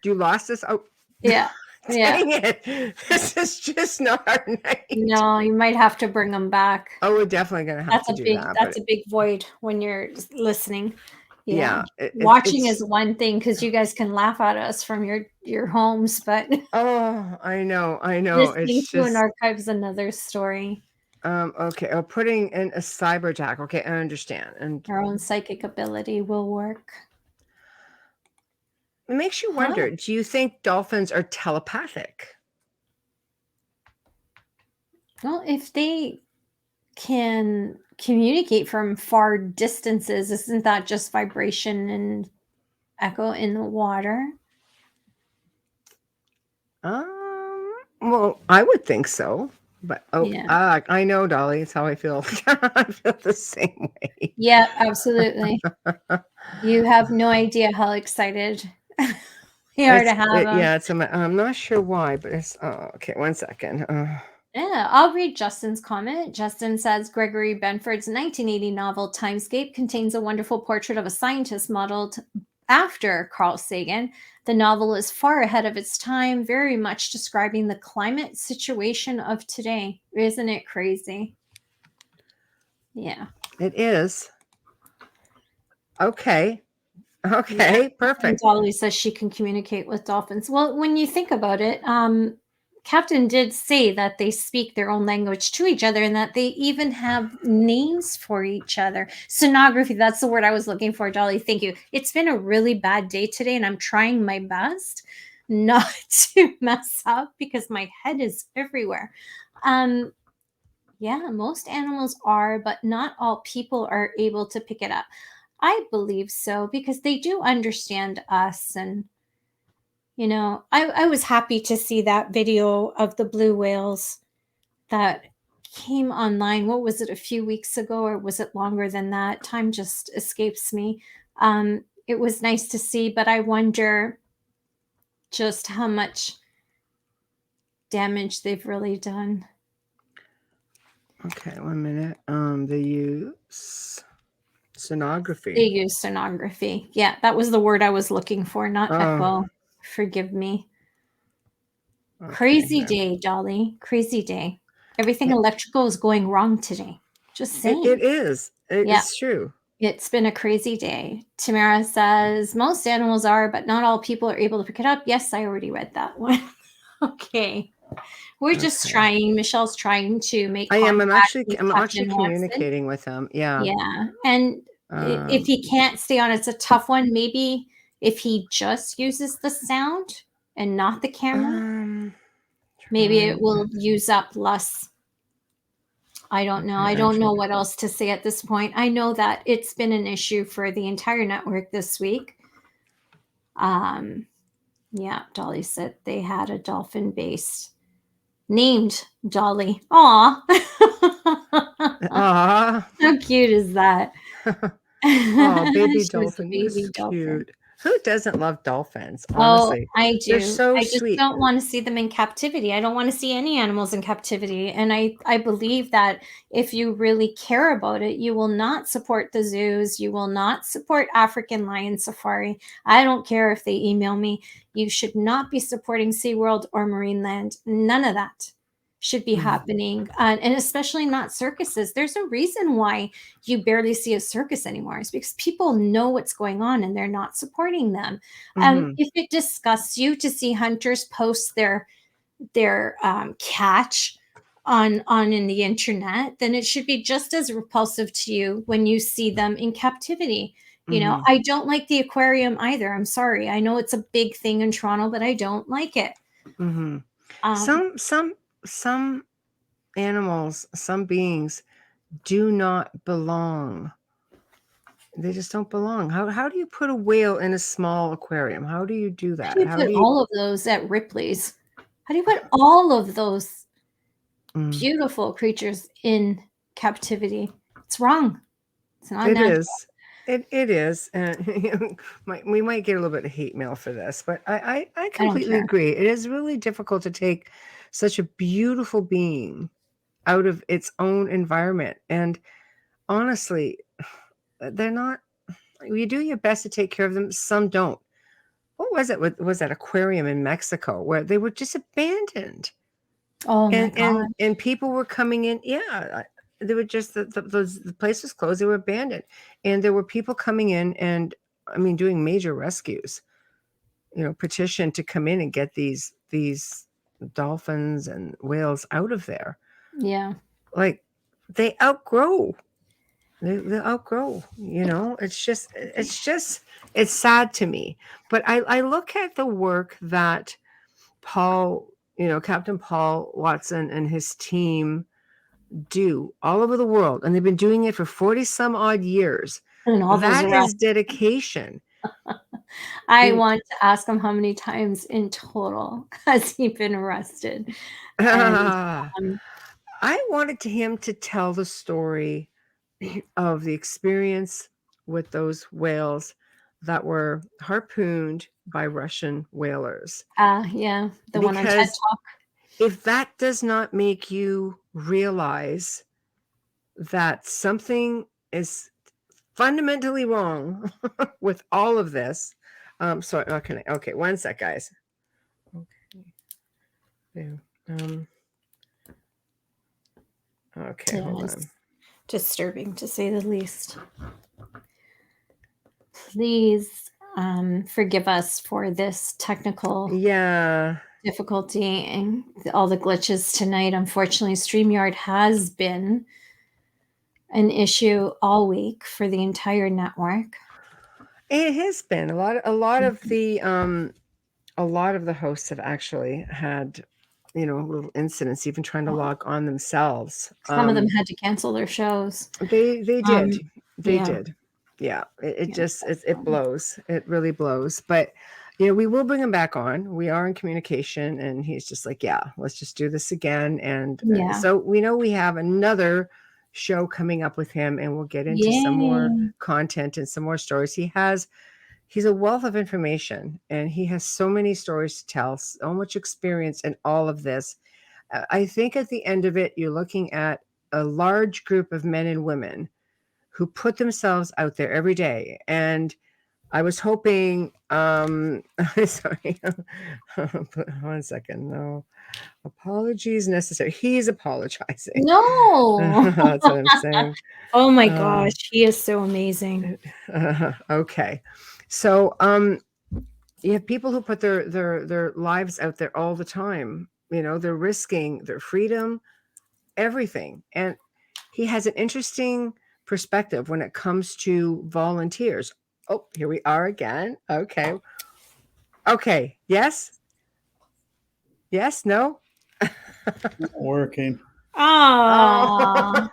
You lost us? Oh, Yeah. dang it. This is just not our night. No, you might have to bring them back. Oh, we're definitely going to have to do that. That's a big void when you're listening. Yeah. Watching is one thing because you guys can laugh at us from your homes, but oh, I know. listening to an archive is another story. Okay. Oh, putting in a cyber attack. Okay, I understand. And our own psychic ability will work. It makes you wonder, do you think dolphins are telepathic? Well, if they can communicate from far distances, isn't that just vibration and echo in the water? Well, I would think so. But I know, Dolly. It's how I feel. I feel the same way. Yeah, absolutely. You have no idea how excited we are to have them. Yeah, I'm not sure why, but it's okay. 1 second. Yeah, I'll read Justin's comment. Justin says Gregory Benford's 1980 novel Timescape contains a wonderful portrait of a scientist modeled after Carl Sagan. The novel is far ahead of its time, very much describing the climate situation of today. Isn't it crazy? Yeah. It is. Okay. Okay, perfect. And Dolly says she can communicate with dolphins. Well, when you think about it, Captain did say that they speak their own language to each other and that they even have names for each other. Sonography, that's the word I was looking for, Dolly. Thank you. It's been a really bad day today, and I'm trying my best not to mess up because my head is everywhere. Yeah, most animals are, but not all people are able to pick it up. I believe so because they do understand us. And, you know, I was happy to see that video of the blue whales that came online. What was it, a few weeks ago, or was it longer than that? Time just escapes me. It was nice to see, but I wonder just how much damage they've really done. Okay, 1 minute. They use sonography. They use sonography. Yeah, that was the word I was looking for, not echo. Forgive me. Okay, crazy day, Dolly. Crazy day. Everything electrical is going wrong today. Just saying. It is. It's true. It's been a crazy day. Tamara says, most animals are, but not all people are able to pick it up. Yes, I already read that one. Okay. We're just trying. Michelle's trying to make contact. I'm actually communicating with him. Yeah. Yeah. And if he can't stay on, it's a tough one. Maybe if he just uses the sound and not the camera, maybe it will use up less. I don't know. I don't know what else to say at this point. I know that it's been an issue for the entire network this week. Yeah, Dolly said they had a dolphin base named Dolly. Aw. How cute is that? Oh, baby dolphin. Baby dolphin. Cute. Who doesn't love dolphins? Oh, Honestly, I they're do. so I just sweet. don't want to see them in captivity. I don't want to see any animals in captivity. And I believe that if you really care about it, you will not support the zoos. You will not support African lion safari. I don't care if they email me. You should not be supporting SeaWorld or Marineland. None of that should be happening. And especially not circuses. There's a reason why you barely see a circus anymore. It's because people know what's going on and they're not supporting them. If it disgusts you to see hunters post their catch on in the internet, then it should be just as repulsive to you when you see them in captivity. You know, I don't like the aquarium either. I'm sorry. I know it's a big thing in Toronto, but I don't like it. Some animals, some beings do not belong. They just don't belong. How do you put a whale in a small aquarium? How do you do How that? do you put all of those at Ripley's? How do you put all of those beautiful creatures in captivity? It's wrong. It's not It natural. is. It is. And we might get a little bit of hate mail for this, but I completely care. agree. It is really difficult to take such a beautiful being out of its own environment. And honestly, they're not, you do your best to take care of them. Some don't. What was it? Was that aquarium in Mexico where they were just abandoned? Oh my God. And people were coming in. Yeah, they were just the place was closed. They were abandoned, and there were people coming in and I mean doing major rescues. You know, petition to come in and get these dolphins and whales out of there. Yeah. Like they outgrow. They outgrow. You know, it's sad to me. But I look at the work that Captain Paul Watson and his team do all over the world, and they've been doing it for 40 some odd years. And all those That is dedication. I want to ask him how many times in total has he been arrested. And, I wanted him to tell the story of the experience with those whales that were harpooned by Russian whalers. yeah, the one on TED Because Talk. if that does not make you realize that something is fundamentally wrong with all of this. Okay, one sec, guys. Okay. Okay, Yeah, hold it's on. disturbing to say the least. Please forgive us for this technical difficulty and all the glitches tonight. Unfortunately, StreamYard has been an issue all week for the entire network. It has been a lot of the hosts have actually had little incidents even trying to log on themselves. Some of them had to cancel their shows. They did. They yeah. did. Yeah, it blows. It really blows. But we will bring him back on. We are in communication, and he's just like, yeah, let's just do this again. And so we know we have another show coming up with him, and we'll get into some more content and some more stories. He's a wealth of information, and he has so many stories to tell, so much experience in all of this. I think at the end of it, you're looking at a large group of men and women who put themselves out there every day. And I was hoping, sorry, 1 second. No apologies necessary. He's apologizing. No. That's what I'm saying. Oh my gosh. He is so amazing. Okay. So, you have people who put their lives out there all the time. They're risking their freedom, everything. And he has an interesting perspective when it comes to volunteers. Oh, here we are again. Okay. Yes. No. Working. Oh.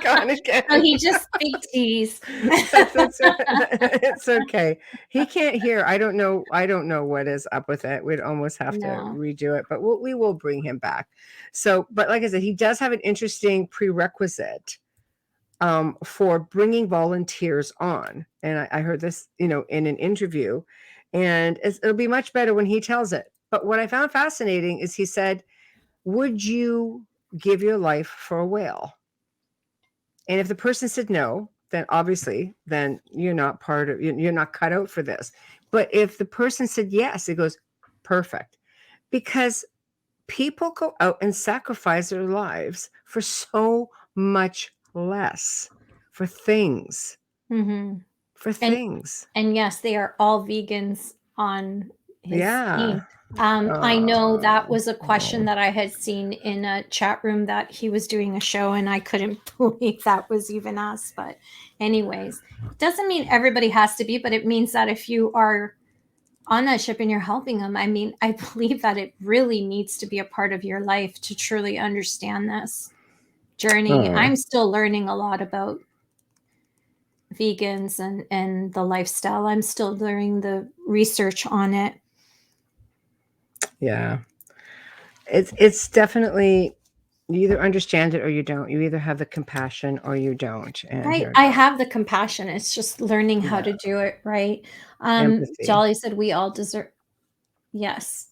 Gone again. So he just big tease. It's okay. He can't hear. I don't know what is up with it. We'd almost have to redo it, but we will bring him back. So, but like I said, he does have an interesting prerequisite for bringing volunteers on. And I heard this, in an interview, and it'll be much better when he tells it. But what I found fascinating is he said, would you give your life for a whale? And if the person said no, then obviously, then you're not you're not cut out for this. But if the person said yes, it goes, perfect. Because people go out and sacrifice their lives for so much less, for things, Mm-hmm. for things. And yes, they are all vegans on his Yeah. team. I know that was a question that I had seen in a chat room that he was doing a show, and I couldn't believe that was even us. But anyways, it doesn't mean everybody has to be, but it means that if you are on that ship and you're helping them, I mean, I believe that it really needs to be a part of your life to truly understand this journey. I'm still learning a lot about vegans and the lifestyle. I'm still doing the research on it. Yeah. It's definitely, you either understand it or you don't. You either have the compassion or you don't. And I have the compassion. It's just learning how to do it right. Empathy. Jolly said we all deserve, yes,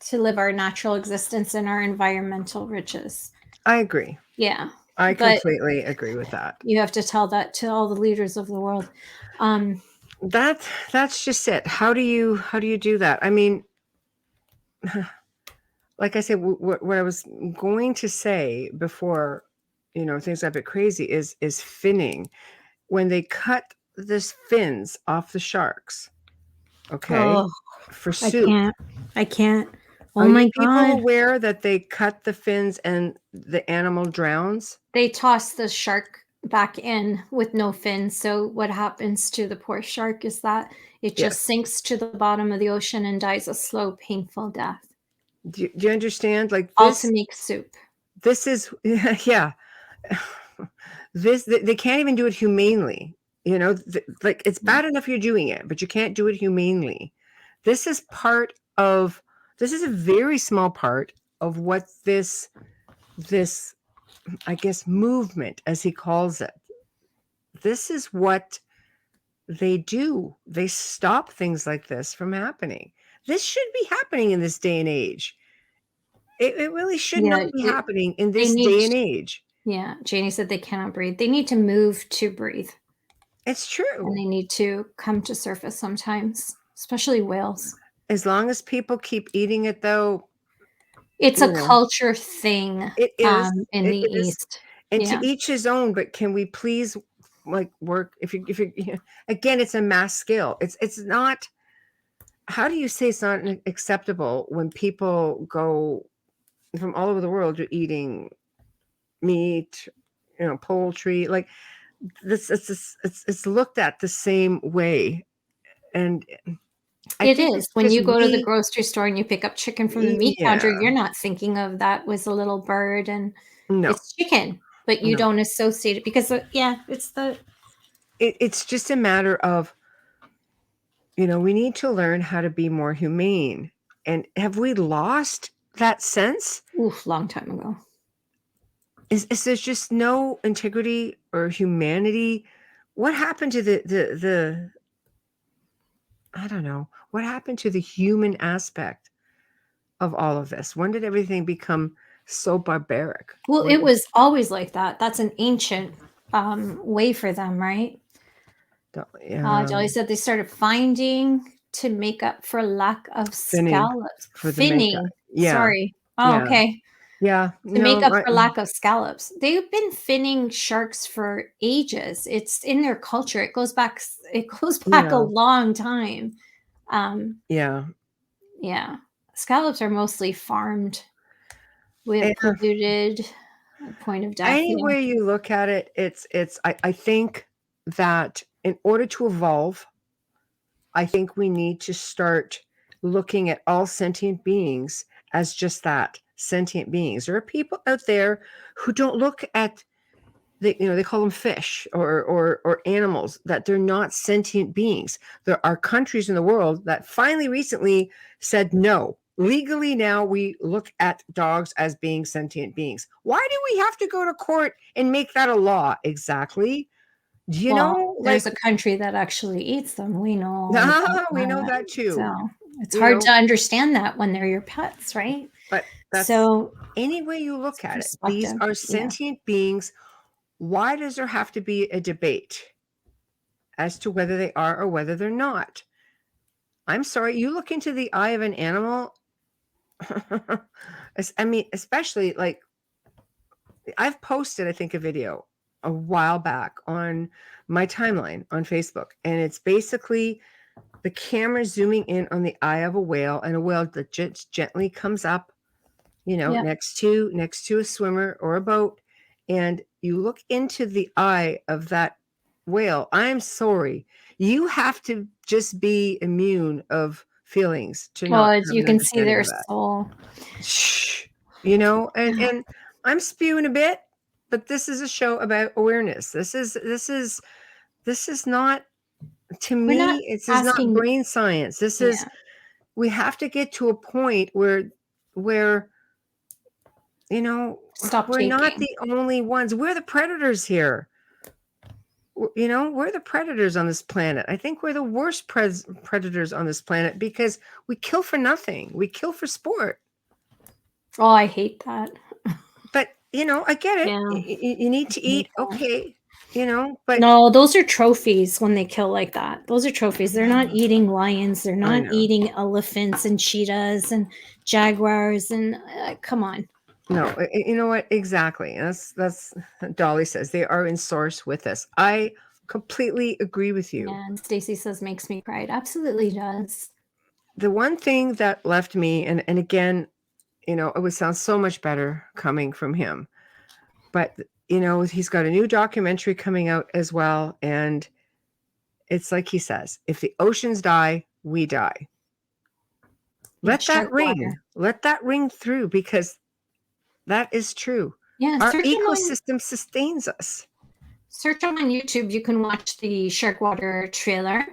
to live our natural existence and our environmental riches. I agree. Yeah. I but completely agree with that. You have to tell that to all the leaders of the world. That's just it. How do you do that? I mean, like I said, what I was going to say before, things got a bit crazy is finning. When they cut the fins off the sharks, okay, for soup. I can't. Oh Are my you people God. aware that they cut the fins and the animal drowns? They toss the shark back in with no fins. So what happens to the poor shark is that it just sinks to the bottom of the ocean and dies a slow, painful death. Do you understand? Like All this, to make soup. This is, yeah. They can't even do it humanely. Like it's bad enough you're doing it, but you can't do it humanely. This is a very small part of what this, I guess, movement, as he calls it. This is what they do. They stop things like this from happening. This should be happening in this day and age. It really should not be happening in this day and age. Yeah. Janie said they cannot breathe. They need to move to breathe. It's true. And they need to come to surface sometimes, especially whales. As long as people keep eating it, though. It's a culture thing. It is in the East. And to each his own, but can we please work if you again, it's a mass scale. It's not, how do you say it's not acceptable when people go from all over the world to eating meat, poultry, like this, it's looked at the same way. And it is when you go to the grocery store and you pick up chicken from the meat counter, you're not thinking of that was a little bird and it's chicken, but you don't associate it because it's just a matter of, we need to learn how to be more humane. And have we lost that sense? Oof, long time ago. Is there just no integrity or humanity? What happened to the I don't know. What happened to the human aspect of all of this? When did everything become so barbaric? Well, it was always like that. That's an ancient way for them, right? Jolly said they started finding to make up for lack of scallops. Finning. Yeah. Sorry. Oh, okay. Yeah. To make up for lack of scallops. They've been finning sharks for ages. It's in their culture. It goes back a long time. Yeah. Scallops are mostly farmed with polluted point of death. Any way you look at it, I think that in order to evolve, I think we need to start looking at all sentient beings as just that, sentient beings. There are people out there who don't look at they call them fish or animals, that they're not sentient beings. There are countries in the world that finally recently said, no, legally now we look at dogs as being sentient beings. Why do we have to go to court and make that a law? Exactly. Do you know, there's like, a country that actually eats them. We know. we know that too. So it's You hard know, to understand that when they're your pets, right? but that's So any way you look at it. These perspective, are yeah. sentient beings. Why does there have to be a debate as to whether they are or whether they're not? I'm sorry, you look into the eye of an animal. I mean, especially like I've posted, I think, a video a while back on my timeline on Facebook, and it's basically the camera zooming in on the eye of a whale, and a whale that just gently comes up, you know, Yep. next to a swimmer or a boat, and you look into the eye of that whale. I'm sorry, you have to just be immune of feelings to not Well, have you an can see understanding their of that. soul. Shh, you know, and I'm spewing a bit, but this is a show about awareness. This is not, to We're not me, this is not asking. brain science. This is, Yeah. we have to get to a point where you know, Stop we're not taking. the only ones. We're the predators here. You know, we're the predators on this planet. I think we're the worst predators on this planet because we kill for nothing. We kill for sport. Oh, I hate that. But, you know, I get it. Yeah. You need to eat. Okay. You know, but No, those are trophies when they kill like that. Those are trophies. They're not eating lions. They're I not know. eating elephants and cheetahs and jaguars. And come on. No, you know what? Exactly. That's Dolly says they are in source with us. I completely agree with you. And Stacy says makes me cry. It absolutely does. The one thing that left me, and again, you know, it would sound so much better coming from him, but you know, he's got a new documentary coming out as well, and it's like he says, if the oceans die, we die. Let that ring. Let that ring through, because that is true. Yeah, Our ecosystem sustains us. Search on YouTube. You can watch the Sharkwater trailer,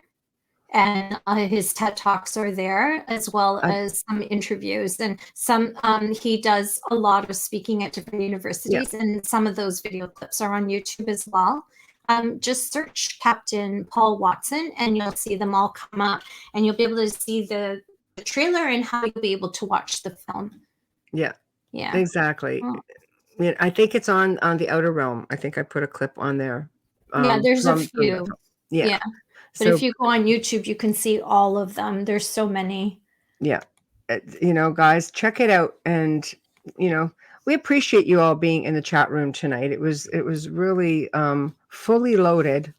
and his TED Talks are there, as well as some interviews. And some he does a lot of speaking at different universities, and some of those video clips are on YouTube as well. Just search Captain Paul Watson, and you'll see them all come up, and you'll be able to see the trailer and how you'll be able to watch the film. Yeah. Yeah. Exactly. I mean, I think it's on the Outer Realm. I think I put a clip on there. Yeah, there's a few. Yeah. But if you go on YouTube, you can see all of them. There's so many. Yeah. You know, guys, check it out. And, you know, we appreciate you all being in the chat room tonight. It was really fully loaded.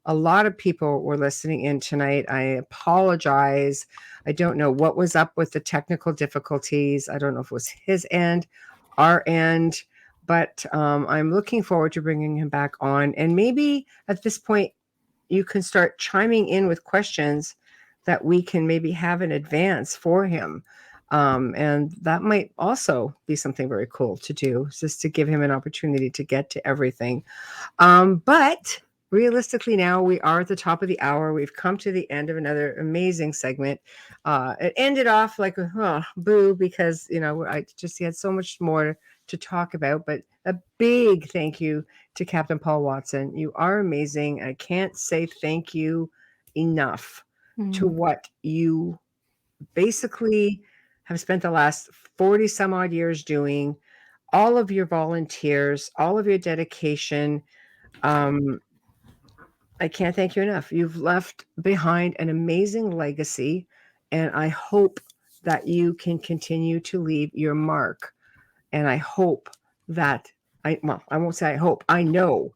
A lot of people were listening in tonight. I apologize. I don't know what was up with the technical difficulties. I don't know if it was his end, our end, but I'm looking forward to bringing him back on. And maybe at this point, you can start chiming in with questions that we can maybe have in advance for him. And that might also be something very cool to do, just to give him an opportunity to get to everything. But realistically, now we are at the top of the hour. We've come to the end of another amazing segment. It ended off like a boo, because, you know, I just had so much more to talk about. But a big thank you to Captain Paul Watson. You are amazing. I can't say thank you enough to what you basically have spent the last 40 some odd years doing, all of your volunteers, all of your dedication. I can't thank you enough. You've left behind an amazing legacy, and I hope that you can continue to leave your mark. And I hope that I won't say I hope, I know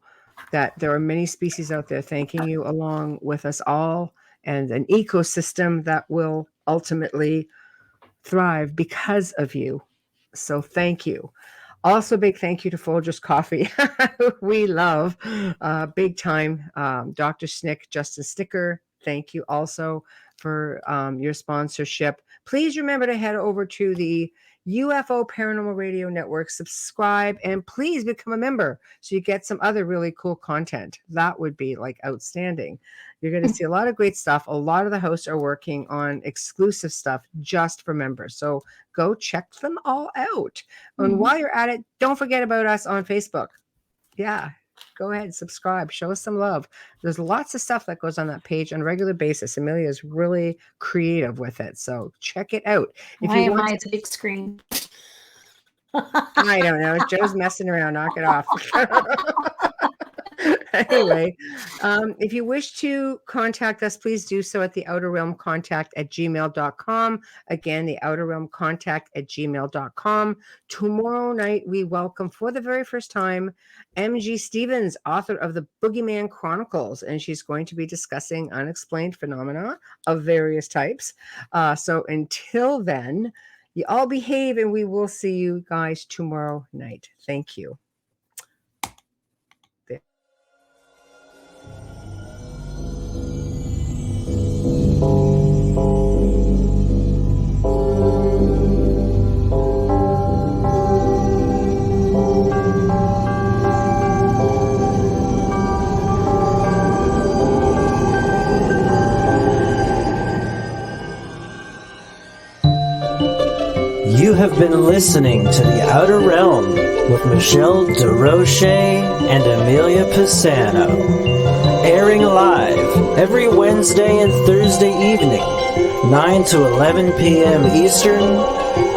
that there are many species out there thanking you along with us all, and an ecosystem that will ultimately thrive because of you. So thank you. Also, big thank you to Folgers Coffee. We love big time. Dr. Snick, Justin Sticker, thank you also for your sponsorship. Please remember to head over to the UFO Paranormal Radio Network, subscribe, and please become a member so you get some other really cool content. That would be like outstanding. You're going to see a lot of great stuff. A lot of the hosts are working on exclusive stuff just for members. So go check them all out. And while you're at it, don't forget about us on Facebook. Yeah, go ahead, subscribe, show us some love. There's lots of stuff that goes on that page on a regular basis. Amelia is really creative with it, so check it out. Why am I the big screen? I don't know. Joe's messing around. Knock it off. Anyway, if you wish to contact us, please do so at the Outer Realm Contact at gmail.com. Again, the Outer Realm Contact at gmail.com. Tomorrow night, we welcome for the very first time M.G. Stevens, author of the Boogeyman Chronicles, and she's going to be discussing unexplained phenomena of various types. So until then, you all behave, and we will see you guys tomorrow night. Thank you. You have been listening to The Outer Realm with Michelle DeRoche and Amelia Pisano, airing live every Wednesday and Thursday evening, 9 to 11 p.m. Eastern,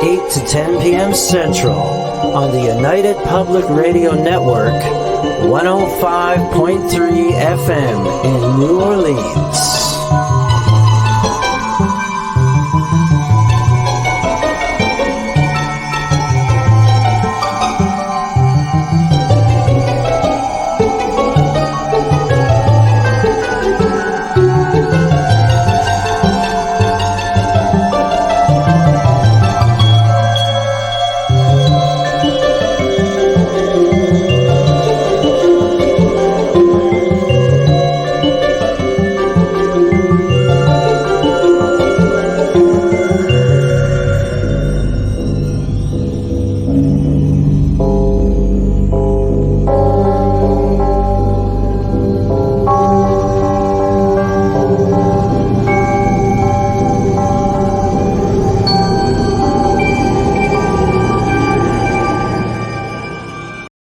8 to 10 p.m. Central, on the United Public Radio Network, 105.3 FM in New Orleans.